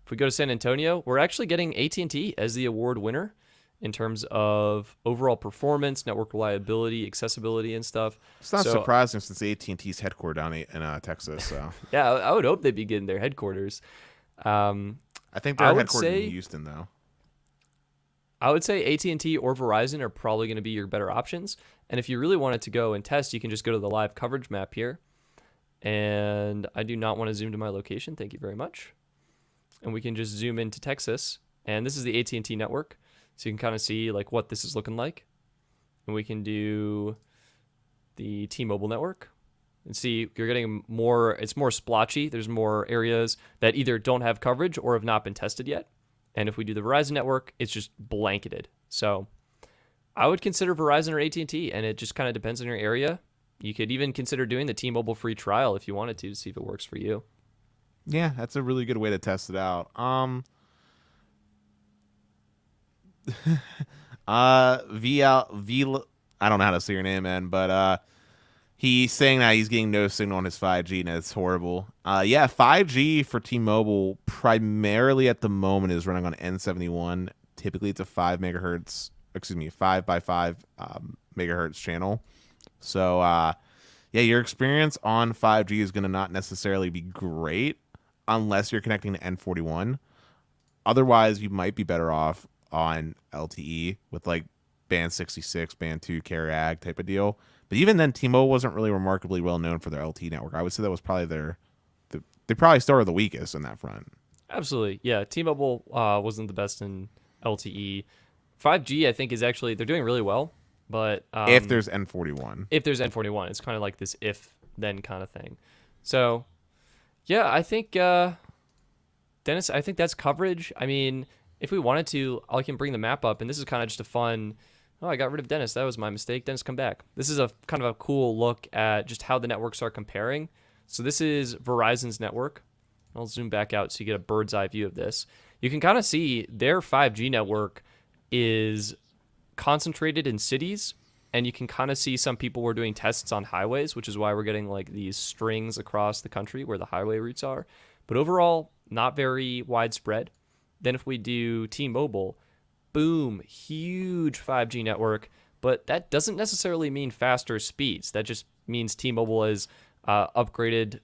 If we go to San Antonio, we're actually getting AT&T as the award winner in terms of overall performance, network reliability, accessibility, and stuff. It's not surprising since AT&T's headquartered down in Texas. So yeah, I would hope they'd be getting their headquarters. I think they're headquartered in Houston, though. I would say AT&T or Verizon are probably going to be your better options. And if you really wanted to go and test, you can just go to the live coverage map here. And I do not want to zoom to my location. Thank you very much. And we can just zoom into Texas. And this is the AT&T network. So you can kind of see like what this is looking like. And we can do the T-Mobile network. And see, you're getting more, it's more splotchy. There's more areas that either don't have coverage or have not been tested yet. And if we do the Verizon network, it's just blanketed. So I would consider Verizon or AT&T, and it just kind of depends on your area. You could even consider doing the T-Mobile free trial if you wanted to see if it works for you. Yeah, that's a really good way to test it out. I don't know how to say your name, man, but he's saying that he's getting no signal on his 5G, and it's horrible. Yeah, 5G for T-Mobile primarily at the moment is running on N71. Typically, it's a 5 by 5 megahertz channel. So, yeah, your experience on 5G is going to not necessarily be great unless you're connecting to N41. Otherwise, you might be better off on LTE with like band 66, band 2, carrier ag type of deal. But even then, T-Mobile wasn't really remarkably well known for their LTE network. I would say that was probably they probably still are the weakest in that front. Absolutely. Yeah, T-Mobile wasn't the best in LTE. 5G, I think, is actually, they're doing really well. But if there's N41. If there's N41, it's kind of like this if-then kind of thing. So, yeah, I think, Dennis, I think that's coverage. I mean, if we wanted to, I can bring the map up, and this is kind of just a fun... Oh, I got rid of Dennis. That was my mistake. Dennis, come back. This is a kind of a cool look at just how the networks are comparing. So this is Verizon's network. I'll zoom back out so you get a bird's eye view of this. You can kind of see their 5G network is concentrated in cities, and you can kind of see some people were doing tests on highways, which is why we're getting like these strings across the country where the highway routes are. But overall, not very widespread. Then if we do T-Mobile, boom, huge 5G network, but that doesn't necessarily mean faster speeds. That just means T-Mobile is upgraded.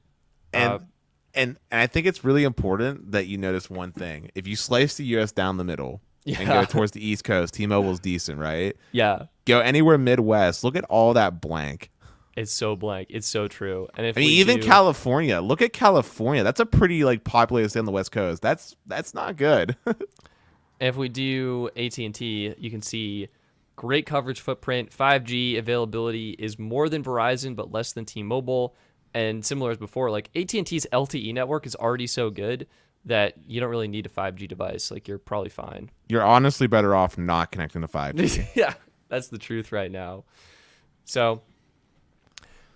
And I think it's really important that you notice one thing. If you slice the U.S. down the middle and go towards the East Coast, T-Mobile's decent, right? Yeah. Go anywhere Midwest, look at all that blank. It's so blank. It's so true. And if even California, look at California. That's a pretty like populated state on the West Coast. That's not good. If we do AT&T, you can see great coverage footprint. 5G availability is more than Verizon, but less than T-Mobile. And similar as before, like AT&T's LTE network is already so good that you don't really need a 5G device. Like, you're probably fine. You're honestly better off not connecting to 5G. Yeah, that's the truth right now. So,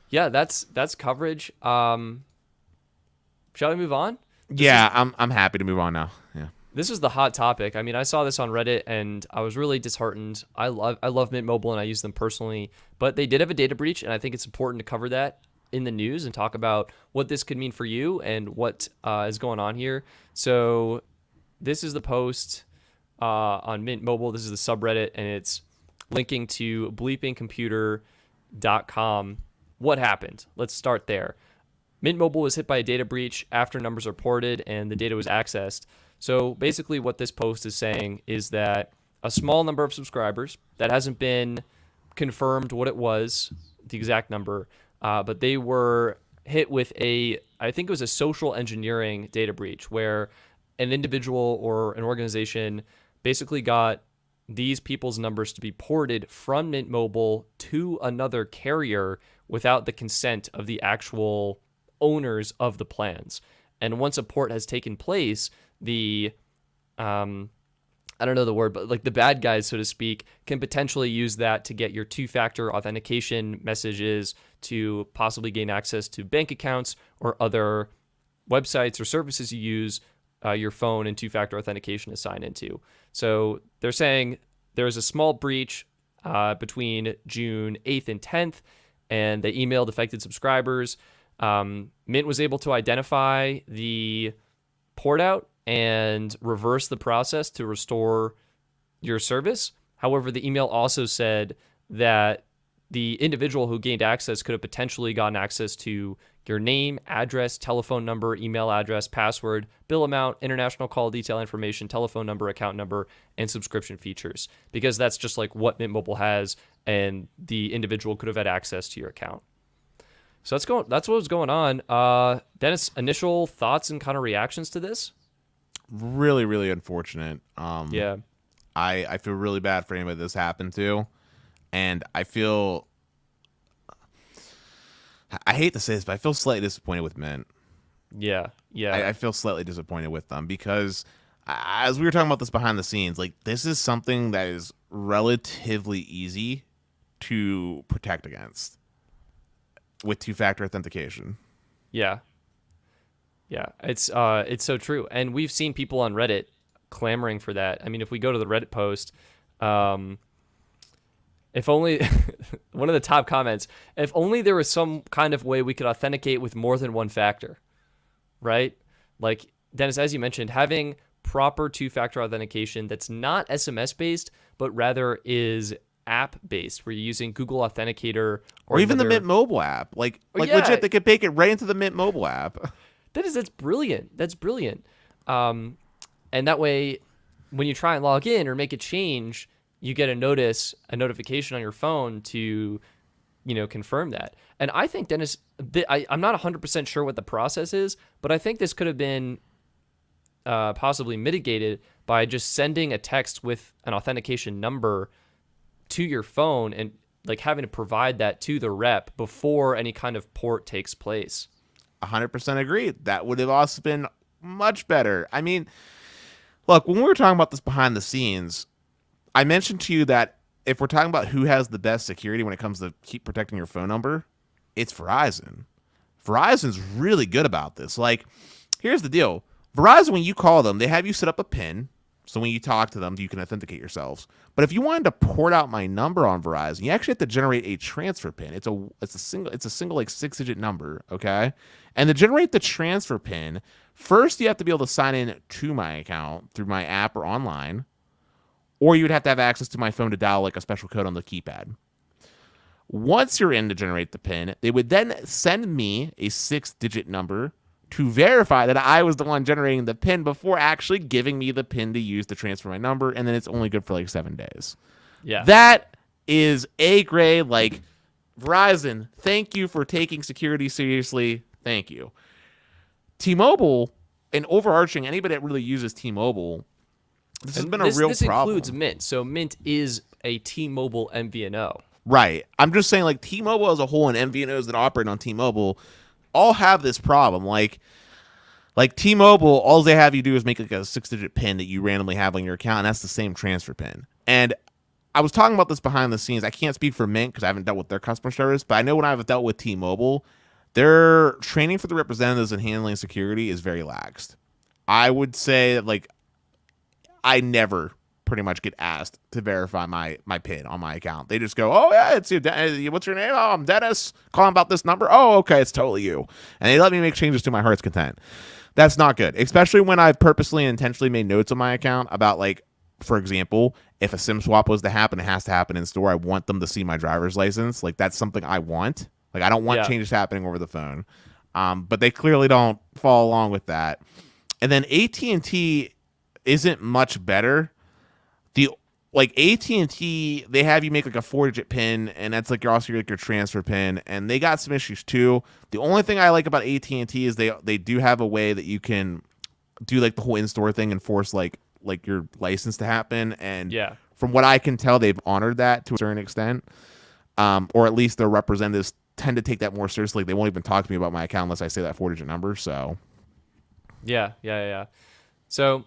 yeah, that's coverage. Shall we move on? I'm happy to move on now. Yeah. This is the hot topic. I mean, I saw this on Reddit and I was really disheartened. I love Mint Mobile and I use them personally, but they did have a data breach, and I think it's important to cover that in the news and talk about what this could mean for you and what is going on here. So this is the post on Mint Mobile. This is the subreddit, and it's linking to bleepingcomputer.com. What happened? Let's start there. Mint Mobile was hit by a data breach after numbers reported and the data was accessed. So basically what this post is saying is that a small number of subscribers, that hasn't been confirmed what it was, the exact number, but they were hit with I think it was a social engineering data breach where an individual or an organization basically got these people's numbers to be ported from Mint Mobile to another carrier without the consent of the actual owners of the plans. And once a port has taken place, the I don't know the word, but like the bad guys, so to speak, can potentially use that to get your two-factor authentication messages to possibly gain access to bank accounts or other websites or services you use your phone and two-factor authentication to sign into. So they're saying there's a small breach between June 8th and 10th, and they emailed affected subscribers. Mint was able to identify the port out and reverse the process to restore your service. However, the email also said that the individual who gained access could have potentially gotten access to your name, address, telephone number, email address, password, bill amount, international call detail information, telephone number, account number, and subscription features, because that's just like what Mint Mobile has, and the individual could have had access to your account. So that's what was going on. Dennis, initial thoughts and kind of reactions to this? Really, really unfortunate. Yeah. I feel really bad for anybody this happened to. And I feel, I hate to say this, but I feel slightly disappointed with Mint. Yeah. I feel slightly disappointed with them because as we were talking about this behind the scenes, like this is something that is relatively easy to protect against with two-factor authentication. Yeah, it's so true, and we've seen people on Reddit clamoring for that. I mean, if we go to the Reddit post, if only one of the top comments, if only there was some kind of way we could authenticate with more than one factor, right? Like Dennis, as you mentioned, having proper two-factor authentication that's not SMS based, but rather is app based, where you're using Google Authenticator or even the Mint Mobile app. Like legit, they could bake it right into the Mint Mobile app. That's brilliant. That's brilliant. And that way, when you try and log in or make a change, you get a notification on your phone to, confirm that. And I think, Dennis, I'm not 100% sure what the process is, but I think this could have been possibly mitigated by just sending a text with an authentication number to your phone and like having to provide that to the rep before any kind of port takes place. 100% agree. That would have also been much better. I mean, look, when we were talking about this behind the scenes, I mentioned to you that if we're talking about who has the best security when it comes to keep protecting your phone number, it's Verizon. Verizon's really good about this. Like, here's the deal. Verizon, when you call them, they have you set up a PIN. So when you talk to them, you can authenticate yourselves. But if you wanted to port out my number on Verizon, you actually have to generate a transfer PIN. It's a single like 6-digit number, okay? And to generate the transfer PIN, first you have to be able to sign in to my account through my app or online, or you would have to have access to my phone to dial like a special code on the keypad. Once you're in to generate the PIN, they would then send me a 6-digit number to verify that I was the one generating the PIN before actually giving me the PIN to use to transfer my number, and then it's only good for like 7 days. Yeah. That is A grade. Like, Verizon, thank you for taking security seriously. Thank you. T-Mobile, and overarching, anybody that really uses T-Mobile, This has And been a real this problem. includes Mint. So Mint is a T-Mobile MVNO. Right. I'm just saying, like, T-Mobile as a whole and MVNOs that operate on T-Mobile all have this problem. Like T-Mobile, all they have you do is make like a 6-digit PIN that you randomly have on your account, and that's the same transfer PIN. And I was talking about this behind the scenes. I can't speak for Mint because I haven't dealt with their customer service, but I know when I've dealt with T-Mobile, their training for the representatives in handling security is very laxed. I would say that, like, I never pretty much get asked to verify my PIN on my account. They just go, "Oh yeah, it's you. What's your name? Oh, I'm Dennis. Calling about this number. Oh, okay, it's totally you." And they let me make changes to my heart's content. That's not good, especially when I've purposely and intentionally made notes on my account about, like, for example, if a SIM swap was to happen, it has to happen in store. I want them to see my driver's license. Like, that's something I want. Like, I don't want changes happening over the phone. But they clearly don't follow along with that. And then AT&T isn't much better. AT&T, they have you make like a 4-digit PIN, and that's like your transfer PIN, and they got some issues too. The only thing I like about AT&T is they do have a way that you can do like the whole in-store thing and force like your license to happen. And from what I can tell, they've honored that to a certain extent, or at least their representatives tend to take that more seriously. They won't even talk to me about my account unless I say that 4-digit number. So Yeah. So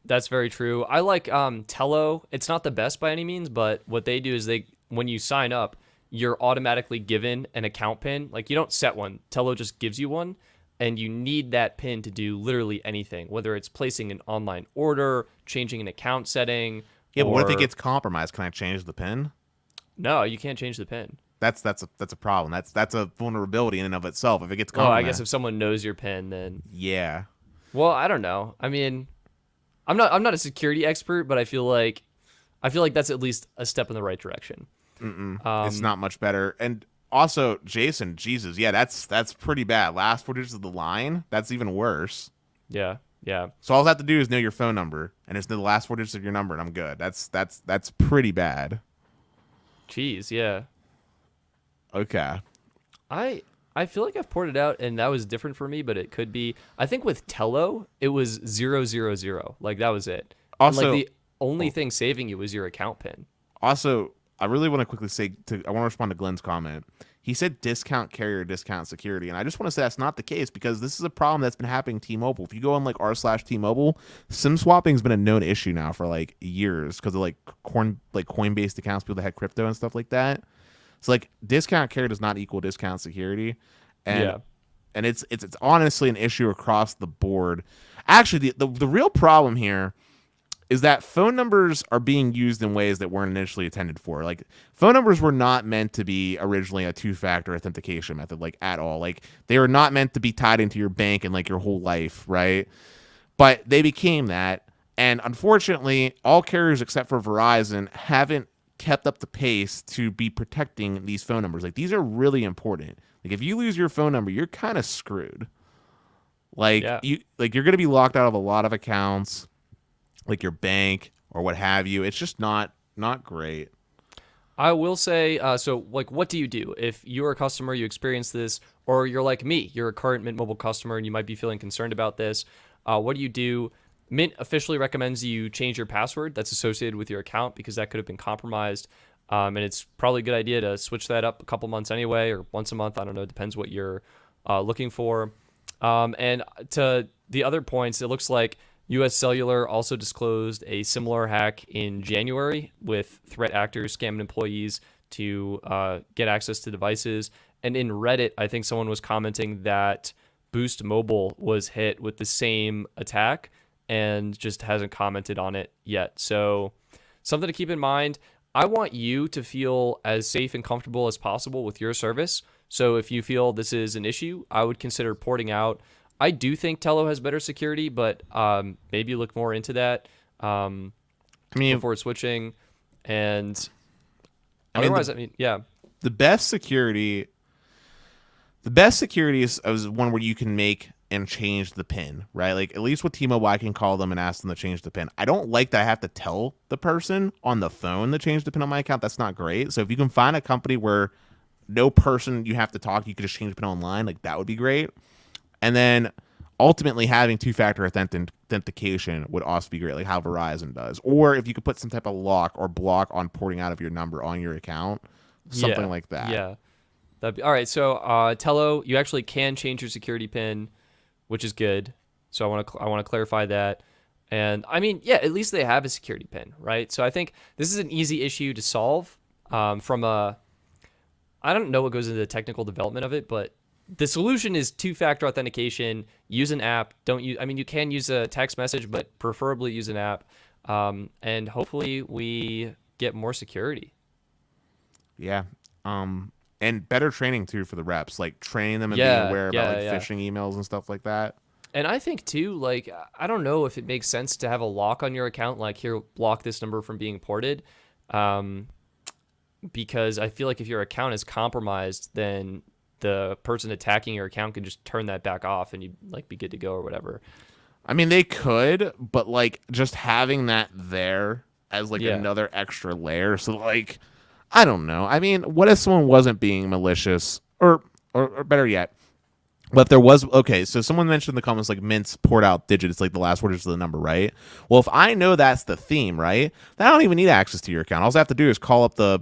that's very true. I like Tello. It's not the best by any means, but what they do is when you sign up, you're automatically given an account PIN. Like, you don't set one. Tello just gives you one, and you need that PIN to do literally anything, whether it's placing an online order, changing an account setting. Yeah, but what if it gets compromised? Can I change the PIN? No, you can't change the PIN. That's a problem. That's a vulnerability in and of itself. If it gets compromised. I guess if someone knows your PIN, then yeah. Well, I don't know. I mean, I'm not a security expert, but I feel like that's at least a step in the right direction. It's not much better. And also, Jason, Jesus, yeah, that's pretty bad. Last 4 digits of the line, that's even worse. Yeah. So all I have to do is know your phone number, and it's the last 4 digits of your number, and I'm good. That's pretty bad. Jeez, yeah. Okay. I feel like I've ported out, and that was different for me, but it could be. I think with Tello, it was 000. Like, that was it. Also, and, like, the only thing saving you was your account PIN. Also, I really want to quickly say, I want to respond to Glenn's comment. He said discount carrier, discount security, and I just want to say that's not the case, because this is a problem that's been happening T-Mobile. If you go on like r/T-Mobile, SIM swapping has been a known issue now for like years because of like coin-based accounts, people that had crypto and stuff like that. So like discount carrier does not equal discount security, and it's honestly an issue across the board. Actually, the real problem here is that phone numbers are being used in ways that weren't initially intended for. Like, phone numbers were not meant to be originally a 2-factor authentication method, like, at all. Like, they were not meant to be tied into your bank and like your whole life, right? But they became that, and unfortunately, all carriers except for Verizon haven't kept up the pace to be protecting these phone numbers. Like, these are really important. Like, if you lose your phone number, you're kind of screwed. Like, you're going to be locked out of a lot of accounts, like your bank or what have you. It's just not great. I will say, so like, what do you do if you're a customer, you experience this, or you're like me, you're a current Mint Mobile customer and you might be feeling concerned about this? What do you do? Mint officially recommends you change your password that's associated with your account, because that could have been compromised. And it's probably a good idea to switch that up a couple months anyway, or once a month. I don't know. It depends what you're looking for. And to the other points, it looks like U.S. Cellular also disclosed a similar hack in January with threat actors scamming employees to get access to devices. And in Reddit, I think someone was commenting that Boost Mobile was hit with the same attack and just hasn't commented on it yet. So something to keep in mind. I want you to feel as safe and comfortable as possible with your service. So if you feel this is an issue, I would consider porting out. I do think Tello has better security, but maybe look more into that before switching. And otherwise, the best security is one where you can make and change the PIN, right? Like, at least with T-Mobile, I can call them and ask them to change the PIN. I don't like that I have to tell the person on the phone to change the PIN on my account. That's not great. So if you can find a company where no person you have to talk, you can just change the PIN online, like, that would be great. And then ultimately having two-factor authentication would also be great, like how Verizon does. Or if you could put some type of lock or block on porting out of your number on your account, something like that. Yeah. That'd be, all right. So Tello, you actually can change your security pin, which is good. So I want to clarify that. And I mean, yeah, at least they have a security pin, right? So I think this is an easy issue to solve from a, I don't know what goes into the technical development of it, but the solution is two-factor authentication. Use an app. Don't use. I mean, you can use a text message, but preferably use an app. And hopefully, we get more security. Yeah. And better training too for the reps, like training them and being aware about like phishing emails and stuff like that. And I think too, like I don't know if it makes sense to have a lock on your account, like here, block this number from being ported. Because I feel like if your account is compromised, then the person attacking your account can just turn that back off and you'd like be good to go or whatever. I mean, they could, but like just having that there as like another extra layer. So like, I don't know. I mean, what if someone wasn't being malicious or better yet, but if there was, okay, so someone mentioned in the comments like Mint's poured out digits, like the last word is the number, right? Well, if I know that's the theme, right, then I don't even need access to your account. All I have to do is call up the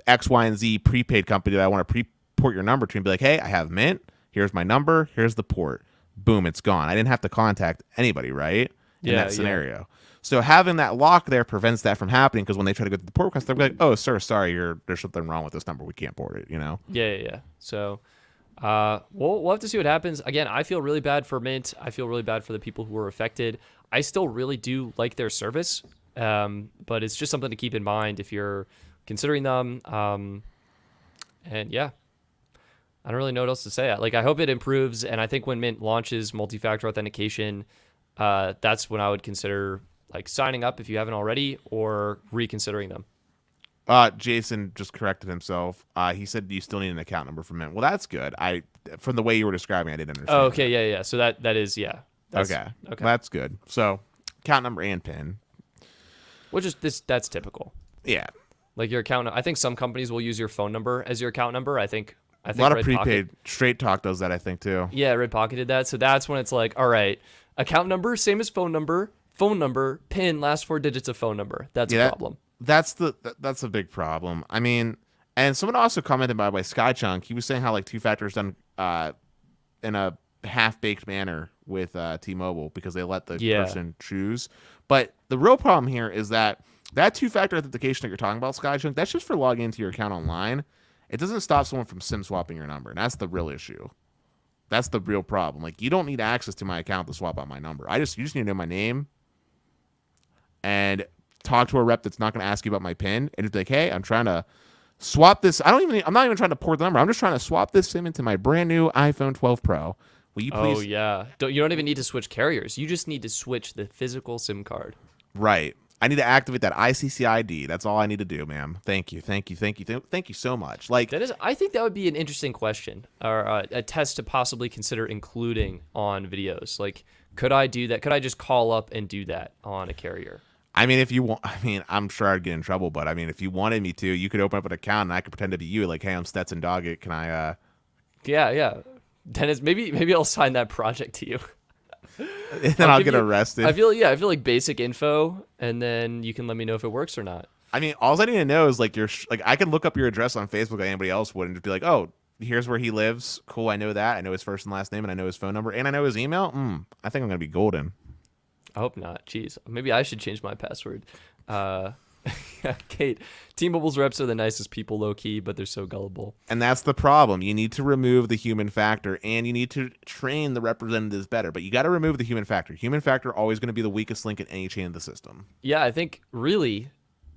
X, Y, and Z prepaid company that I want to port your number to and be like, hey, I have Mint. Here's my number. Here's the port. Boom, it's gone. I didn't have to contact anybody, right? In that scenario. Yeah. So having that lock there prevents that from happening because when they try to go to the port request, they're like, oh, sir, sorry, there's something wrong with this number. We can't port it, you know? Yeah. So we'll have to see what happens. Again, I feel really bad for Mint. I feel really bad for the people who were affected. I still really do like their service, but it's just something to keep in mind if you're considering them. And yeah. I don't really know what else to say. Like, I hope it improves, and I think when Mint launches multi-factor authentication, that's when I would consider like signing up if you haven't already, or reconsidering them. Jason just corrected himself. He said you still need an account number for Mint. Well, that's good. From the way you were describing, I didn't understand. Oh, okay, yeah. So that is okay. That's good. So account number and PIN, which is that's typical. Yeah, like your account. I think some companies will use your phone number as your account number. I think a lot of prepaid Straight Talk does that, I think, too. Yeah, Red Pocket did that. So that's when it's like, all right, account number, same as phone number, PIN, last 4 digits of phone number. That's a problem. That's a big problem. I mean, and someone also commented by Skychunk. He was saying how like two-factor is done in a half-baked manner with T-Mobile because they let the person choose. But the real problem here is that two-factor authentication that you're talking about, Skychunk, that's just for logging into your account online. It doesn't stop someone from SIM swapping your number, and that's the real issue. That's the real problem. Like, you don't need access to my account to swap out my number. You just need to know my name and talk to a rep that's not going to ask you about my PIN, and just be like, hey, I'm trying to swap this. I'm not even trying to port the number. I'm just trying to swap this SIM into my brand new iPhone 12 Pro. Will you please? Oh yeah. You don't even need to switch carriers. You just need to switch the physical SIM card. Right. I need to activate that ICC ID. That's all I need to do, ma'am. Thank you so much. Like I think that would be an interesting question, or a test to possibly consider including on videos. Like, could I do that? Could I just call up and do that on a carrier? I mean, if you want, I'm sure I'd get in trouble, but I mean, if you wanted me to, you could open up an account and I could pretend to be you. Like, hey, I'm Stetson Doggett. Can I? Yeah. Dennis, maybe I'll sign that project to you. And then I'll get arrested. I feel like basic info, and then you can let me know if it works or not. I mean, all I need to know is like I can look up your address on Facebook like anybody else would, and just be like, oh, here's where he lives. Cool, I know that. I know his first and last name, and I know his phone number, and I know his email. I think I'm gonna be golden. I hope not. Jeez, maybe I should change my password. Kate, T-Mobile's reps are the nicest people, low key, but they're so gullible. And that's the problem. You need to remove the human factor, and you need to train the representatives better. But you got to remove the human factor. Human factor always going to be the weakest link in any chain of the system. Yeah, I think really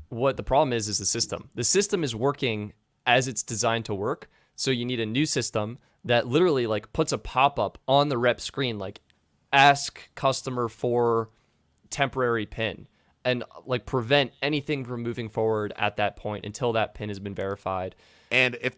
what the problem is the system. The system is working as it's designed to work. So you need a new system that literally like puts a pop-up on the rep screen, like ask customer for temporary PIN. And like prevent anything from moving forward at that point until that PIN has been verified. And if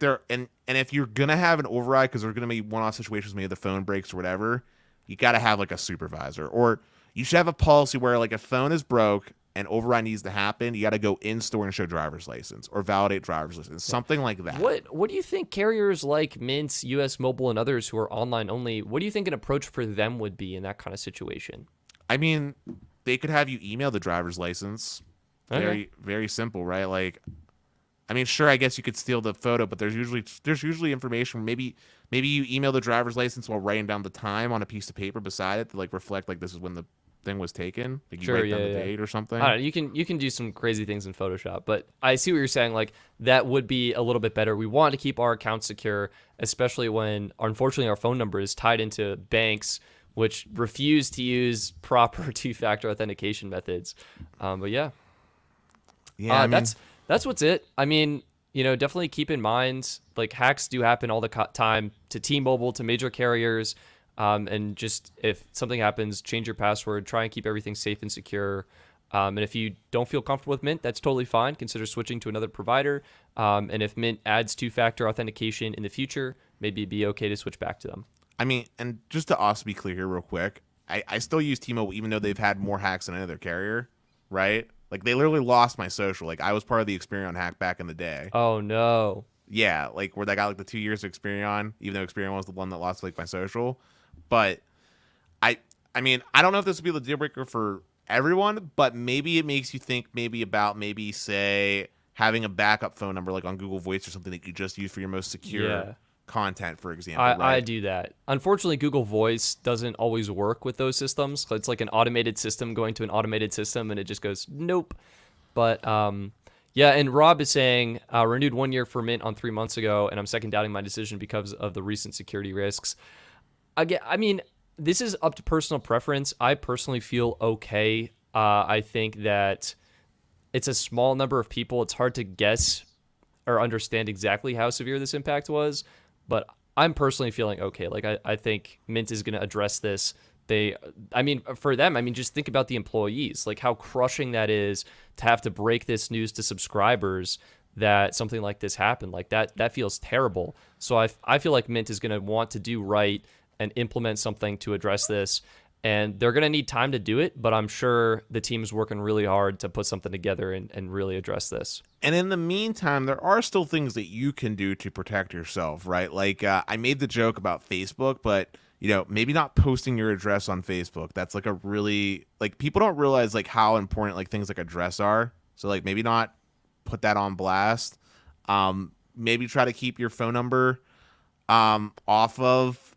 if you're gonna have an override, because there's gonna be one-off situations, maybe the phone breaks or whatever, you gotta have like a supervisor, or you should have a policy where like a phone is broke and override needs to happen, you got to go in store and show driver's license or validate driver's license, something like that. What do you think carriers like Mint, US Mobile, and others who are online only, what do you think an approach for them would be in that kind of situation? I mean, they could have you email the driver's license. Very, very simple, right? Like, I mean, sure, I guess you could steal the photo, but there's usually information. Maybe you email the driver's license while writing down the time on a piece of paper beside it to like reflect like this is when the thing was taken. Like you write down the date or something. I don't know, you can do some crazy things in Photoshop, but I see what you're saying. Like that would be a little bit better. We want to keep our accounts secure, especially when unfortunately our phone number is tied into banks which refuse to use proper two-factor authentication methods. But yeah, I mean, that's what's it. I mean, definitely keep in mind, like hacks do happen all the time to T-Mobile, to major carriers. And just if something happens, change your password, try and keep everything safe and secure. And if you don't feel comfortable with Mint, that's totally fine. Consider switching to another provider. And if Mint adds two-factor authentication in the future, maybe it'd be okay to switch back to them. I mean, and just to also be clear here real quick, I still use T-Mobile even though they've had more hacks than any other carrier, right? Like they literally lost my social. Like I was part of the Experian hack back in the day. Oh no. Yeah, like where they got like the 2 years of Experian, even though Experian was the one that lost like my social. But I mean, I don't know if this would be the deal breaker for everyone, but maybe it makes you think about say having a backup phone number like on Google Voice or something that you just use for your most secure content, for example. I do that. Unfortunately, Google Voice doesn't always work with those systems. It's like an automated system going to an automated system, and it just goes, nope. But yeah, and Rob is saying, renewed 1 year for Mint on 3 months ago, and I'm second doubting my decision because of the recent security risks. I mean, this is up to personal preference. I personally feel okay. I think that it's a small number of people. It's hard to guess or understand exactly how severe this impact was, but I'm personally feeling okay. Like, I think Mint is going to address this. For them, just think about the employees, like how crushing that is to have to break this news to subscribers that something like this happened. Like that feels terrible. So I feel like Mint is going to want to do right and implement something to address this. And they're going to need time to do it, but I'm sure the team is working really hard to put something together and really address this. And in the meantime, there are still things that you can do to protect yourself, right? Like I made the joke about Facebook, but maybe not posting your address on Facebook. That's like a really, like, people don't realize like how important like things like address are. So like maybe not put that on blast. Maybe try to keep your phone number off of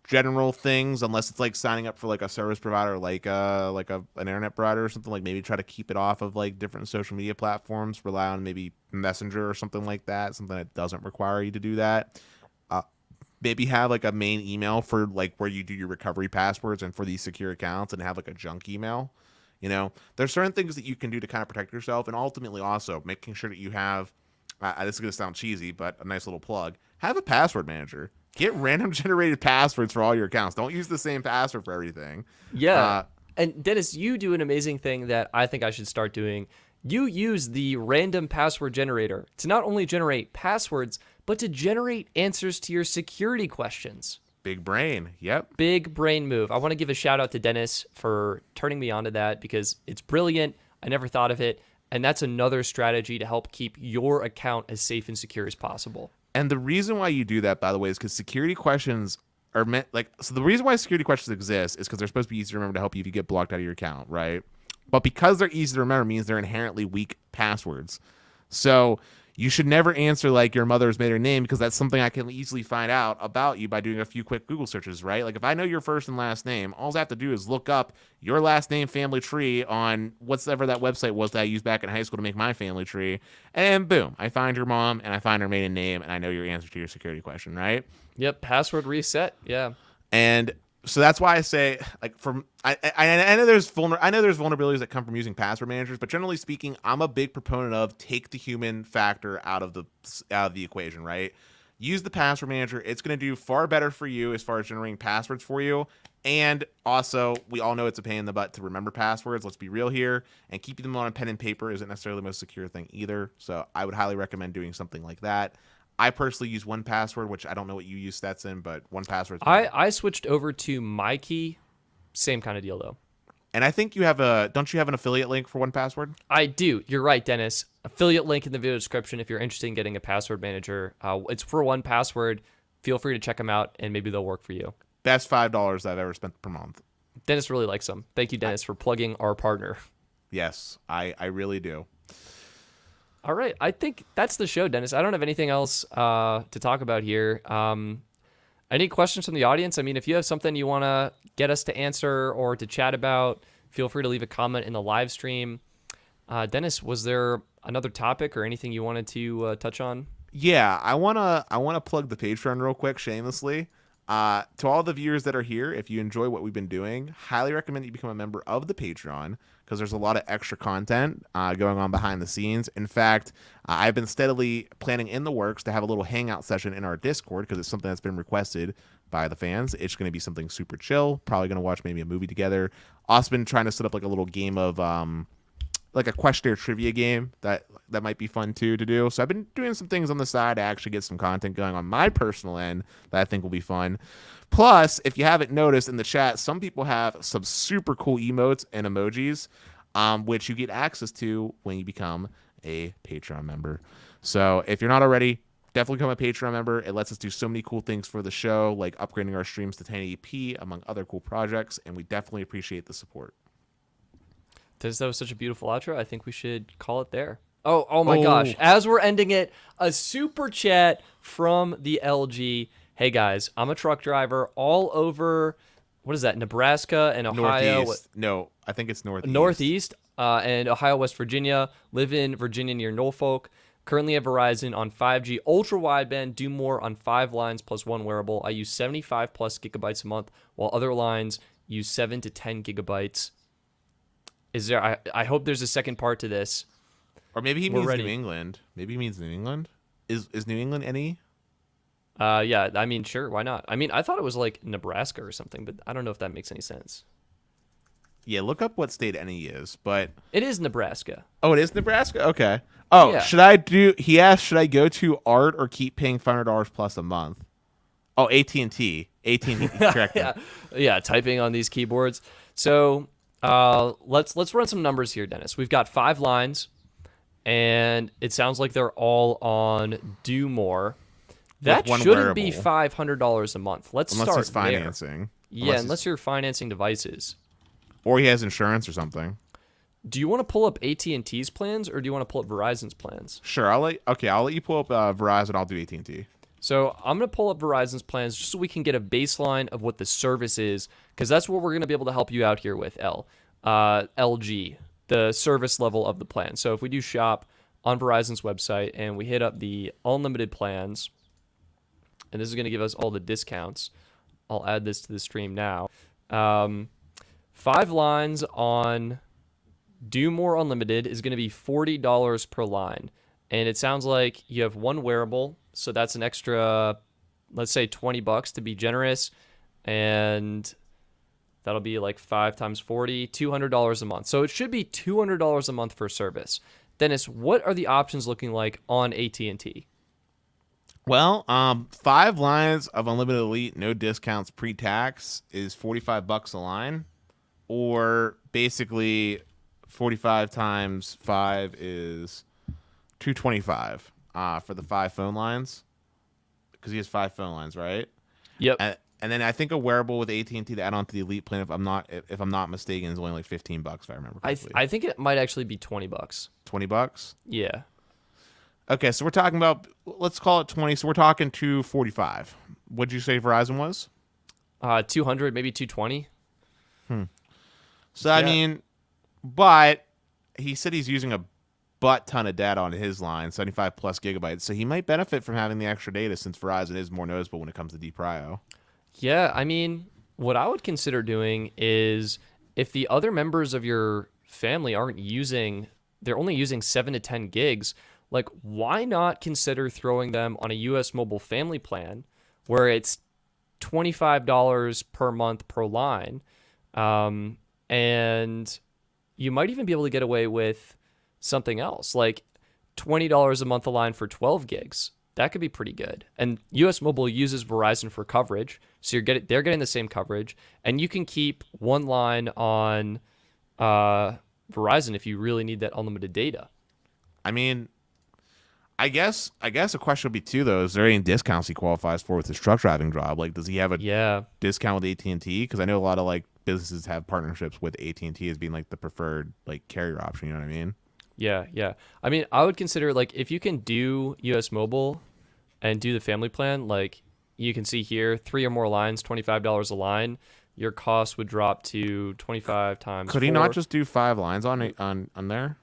general things, unless it's like signing up for like a service provider, like an internet provider or something. Like maybe try to keep it off of like different social media platforms. Rely on maybe Messenger or something like that, something that doesn't require you to do that. Maybe have like a main email for like where you do your recovery passwords and for these secure accounts, and have like a junk email. There's certain things that you can do to kind of protect yourself, and ultimately also making sure that you have, this is going to sound cheesy, but a nice little plug, have a password manager. Get random generated passwords for all your accounts. Don't use the same password for everything. Yeah. And Dennis, you do an amazing thing that I think I should start doing. You use the random password generator to not only generate passwords, but to generate answers to your security questions. Big brain. Yep. Big brain move. I want to give a shout out to Dennis for turning me onto that because it's brilliant. I never thought of it. And that's another strategy to help keep your account as safe and secure as possible. And the reason why you do that, by the way, is because security questions are meant the reason why security questions exist is because they're supposed to be easy to remember to help you if you get blocked out of your account, right? But because they're easy to remember means they're inherently weak passwords. So you should never answer like your mother's maiden name, because that's something I can easily find out about you by doing a few quick Google searches, right? Like if I know your first and last name, all I have to do is look up your last name family tree on whatever that website was that I used back in high school to make my family tree. And boom, I find your mom and I find her maiden name and I know your answer to your security question, right? Yep. Password reset. Yeah. And so that's why I say, like, I know there's vulnerabilities that come from using password managers, but generally speaking, I'm a big proponent of take the human factor out of the equation, right? Use the password manager. It's going to do far better for you as far as generating passwords for you. And also, we all know it's a pain in the butt to remember passwords. Let's be real here. And keeping them on a pen and paper isn't necessarily the most secure thing either. So I would highly recommend doing something like that. I personally use 1Password, which I don't know what you use, Stetson, but 1Password. I switched over to MyKey. Same kind of deal, though. And I think don't you have an affiliate link for 1Password? I do. You're right, Dennis. Affiliate link in the video description if you're interested in getting a password manager. It's for 1Password. Feel free to check them out, and maybe they'll work for you. Best $5 I've ever spent per month. Dennis really likes them. Thank you, Dennis, for plugging our partner. Yes, I really do. All right. I think that's the show, Dennis. I don't have anything else to talk about here. Any questions from the audience? I mean, if you have something you want to get us to answer or to chat about, feel free to leave a comment in the live stream. Dennis, was there another topic or anything you wanted to touch on? Yeah, I wanna plug the Patreon real quick, shamelessly. To all the viewers that are here, if you enjoy what we've been doing, highly recommend you become a member of the Patreon because there's a lot of extra content going on behind the scenes. In fact, I've been steadily planning in the works to have a little hangout session in our Discord because it's something that's been requested by the fans. It's going to be something super chill. Probably going to watch maybe a movie together. Also been trying to set up like a little game of like a questionnaire trivia game that might be fun too to do. So I've been doing some things on the side to actually get some content going on my personal end that I think will be fun. Plus, if you haven't noticed in the chat, some people have some super cool emotes and emojis, which you get access to when you become a Patreon member. So if you're not already, definitely become a Patreon member. It lets us do so many cool things for the show, like upgrading our streams to 1080p, among other cool projects, and we definitely appreciate the support. That was such a beautiful outro. I think we should call it there. Oh my gosh. As we're ending it, a super chat from the LG. Hey guys, I'm a truck driver all over, what is that, Nebraska and Ohio? Northeast. No, I think it's Northeast. Northeast and Ohio, West Virginia. Live in Virginia near Norfolk. Currently have Verizon on 5G ultra wideband. Do more on 5 lines plus 1 wearable. I use 75 plus gigabytes a month, while other lines use 7 to 10 gigabytes. Is there? I hope there's a second part to this. Or maybe he means New England. Maybe he means New England. Is New England any? Yeah, I mean, sure, why not? I mean, I thought it was like Nebraska or something, but I don't know if that makes any sense. Yeah, look up what state any is, but it is Nebraska. Oh, it is Nebraska? Okay. Oh, yeah. He asked, should I go to ART or keep paying $500 plus a month? Oh, AT&T. AT&T, correct. Yeah, typing on these keyboards. So let's run some numbers here, Dennis. We've got 5 lines, and it sounds like they're all on Do More. That shouldn't be $500 a month. Unless he's financing. Yeah, unless you're financing devices. Or he has insurance or something. Do you want to pull up AT&T's plans, or do you want to pull up Verizon's plans? Sure, I'll let you pull up Verizon. I'll do AT&T. So I'm going to pull up Verizon's plans just so we can get a baseline of what the service is, because that's what we're going to be able to help you out here with, LG, the service level of the plan. So if we do shop on Verizon's website and we hit up the unlimited plans, and this is going to give us all the discounts. I'll add this to the stream now. 5 lines on Do More Unlimited is going to be $40 per line. And it sounds like you have 1 wearable, so that's an extra, let's say $20 to be generous. And that'll be like 5 times 40, $200 a month. So it should be $200 a month for service. Dennis, what are the options looking like on AT&T? Well, 5 lines of Unlimited Elite, no discounts pre-tax, is $45 a line, or basically 45 times 5 is $225 for the 5 phone lines, because he has 5 phone lines, right? Yep. And then I think a wearable with AT&T to add on to the Elite plan, if I'm not mistaken, is only like $15 if I remember correctly. I think it might actually be $20. $20? Yeah. Okay, so we're talking about, let's call it 20. So we're talking $245. What'd you say Verizon was? 200, maybe 220. So, yeah. I mean, but he said he's using a butt ton of data on his line, 75 plus gigabytes. So he might benefit from having the extra data since Verizon is more noticeable when it comes to DPRIO. Yeah, I mean, what I would consider doing is if the other members of your family they're only using 7 to 10 gigs, like, why not consider throwing them on a U.S. Mobile family plan where it's $25 per month per line, and you might even be able to get away with something else, like $20 a month a line for 12 gigs. That could be pretty good. And U.S. Mobile uses Verizon for coverage, so they're getting the same coverage, and you can keep 1 line on Verizon if you really need that unlimited data. I mean, I guess a question would be too though. Is there any discounts he qualifies for with his truck driving job? Like, does he have a Yeah. discount with AT&T? Because I know a lot of like businesses have partnerships with AT&T as being like the preferred like carrier option. You know what I mean? Yeah, yeah. I mean, I would consider like if you can do US Mobile and do the family plan, like you can see here, 3 or more lines, $25 a line. Your cost would drop to 25 times Could he 4. not just do 5 lines on there?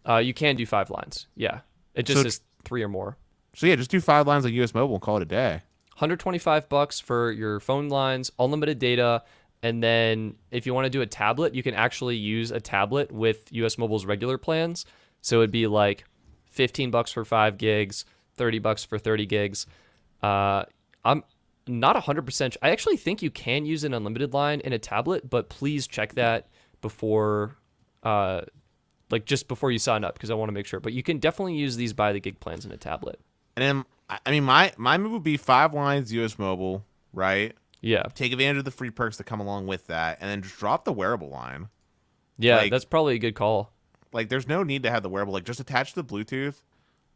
You can do 5 lines. Yeah. It just So is 3 or more. So yeah, just do 5 lines of US Mobile and call it a day. $125 for your phone lines, unlimited data, and then if you want to do a tablet, you can actually use a tablet with US Mobile's regular plans. So it'd be like $15 for 5 gigs, $30 for 30 gigs. I'm not 100%. I actually think you can use an unlimited line in a tablet, but please check that before, like just before you sign up, because I want to make sure. But you can definitely use these by the gig plans in a tablet. And then, I mean, my move would be 5 lines US Mobile, right? Yeah. Take advantage of the free perks that come along with that, and then just drop the wearable line. Yeah, Like- that's probably a good call. Like, there's no need to have the wearable. Like, just attach the Bluetooth,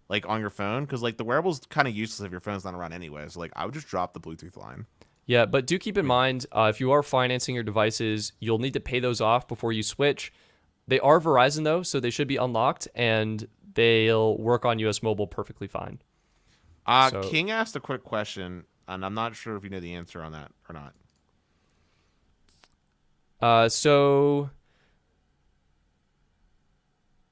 like, on your phone, because, like, the wearable's kind of useless if your phone's not around anyway. So, like, I would just drop the Bluetooth line. Yeah, but do keep in mind, if you are financing your devices, you'll need to pay those off before you switch. They are Verizon, though, so they should be unlocked, and they'll work on US Mobile perfectly fine. So- King asked a quick question, and I'm not sure if you know the answer on that or not. So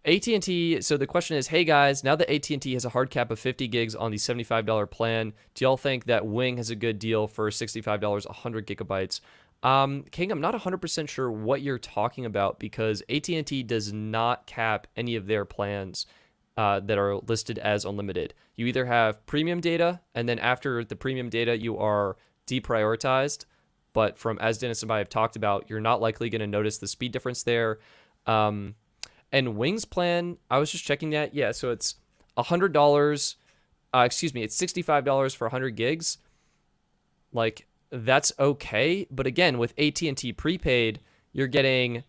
AT&T, so the question is, hey guys, now that AT&T has a hard cap of 50 gigs on the $75 plan, do y'all think that Wing has a good deal for $65, 100 gigabytes? King, I'm not 100% sure what you're talking about because AT&T does not cap any of their plans that are listed as unlimited. You either have premium data, and then after the premium data, you are deprioritized. But from as Dennis and I have talked about, you're not likely going to notice the speed difference there. And Wing's plan, I was just checking that. Yeah, so it's $100. It's $65 for 100 gigs. Like, that's okay. But again, with AT&T prepaid, you're getting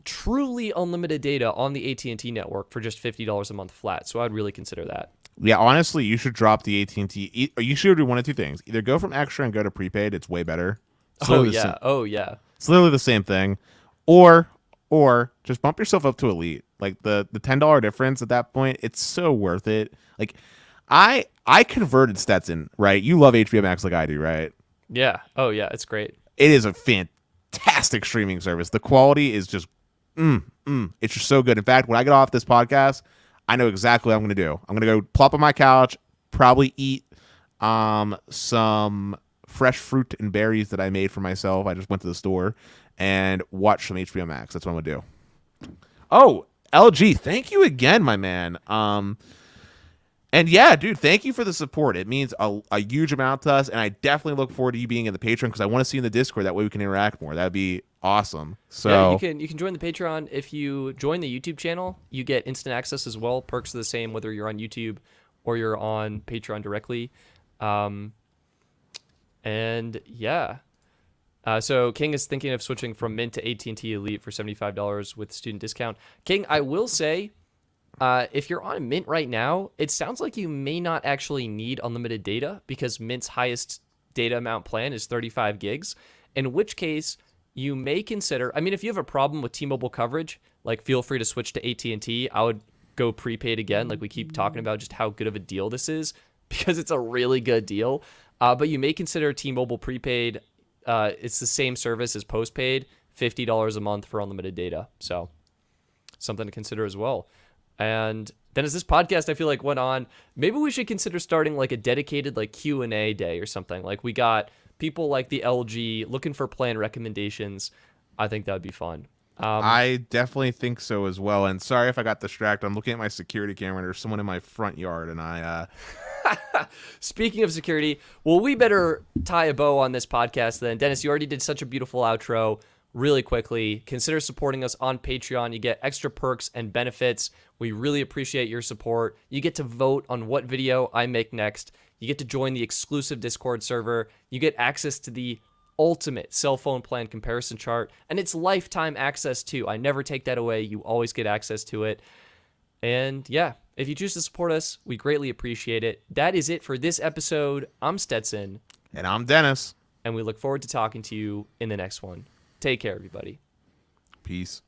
truly unlimited data on the AT&T network for just $50 a month flat. So I'd really consider that. Yeah, honestly, you should drop the AT&T. Or you should do one of two things: either go from extra and go to prepaid. It's way better. It's literally the same- Oh yeah. It's literally the same thing. Or just bump yourself up to elite. Like the $10 difference at that point, it's so worth it. Like I converted Stetson, right? You love HBO Max like I do, right? Yeah. Oh yeah, it's great. It is a fantastic streaming service. The quality is just it's just so good. In fact, when I get off this podcast, I know exactly what I'm going to do. I'm going to go plop on my couch, probably eat some fresh fruit and berries that I made for myself. I just went to the store and watch some HBO Max. That's what I'm going to do. Oh, LG, thank you again, my man. And yeah, dude, thank you for the support. It means a huge amount to us, and I definitely look forward to you being in the Patreon because I want to see you in the Discord. That way we can interact more. That'd be awesome. So yeah, you can join the Patreon. If you join the YouTube channel, you get instant access as well. Perks are the same whether you're on YouTube or you're on Patreon directly. And yeah. So King is thinking of switching from Mint to AT&T Elite for $75 with student discount. King, I will say, if you're on Mint right now, it sounds like you may not actually need unlimited data because Mint's highest data amount plan is 35 gigs, in which case you may consider, I mean, if you have a problem with T-Mobile coverage, like feel free to switch to AT&T. I would go prepaid again, like we keep talking about just how good of a deal this is because it's a really good deal. But you may consider T-Mobile prepaid. It's the same service as postpaid, $50 a month for unlimited data. So something to consider as well. And then as this podcast, I feel like went on, maybe we should consider starting like a dedicated like Q&A day or something. Like we got people like the LG looking for plan recommendations. I think that would be fun. I definitely think so as well. And sorry if I got distracted. I'm looking at my security camera. There's someone in my front yard, and I. Speaking of security, well, we better tie a bow on this podcast then. Dennis, you already did such a beautiful outro. Really quickly, consider supporting us on Patreon. You get extra perks and benefits. We really appreciate your support. You get to vote on what video I make next. You get to join the exclusive Discord server. You get access to the ultimate cell phone plan comparison chart, and it's lifetime access too. I never take that away. You always get access to it. And yeah, if you choose to support us, we greatly appreciate it. That is it for this episode. I'm Stetson. And I'm Dennis. And we look forward to talking to you in the next one. Take care, everybody. Peace.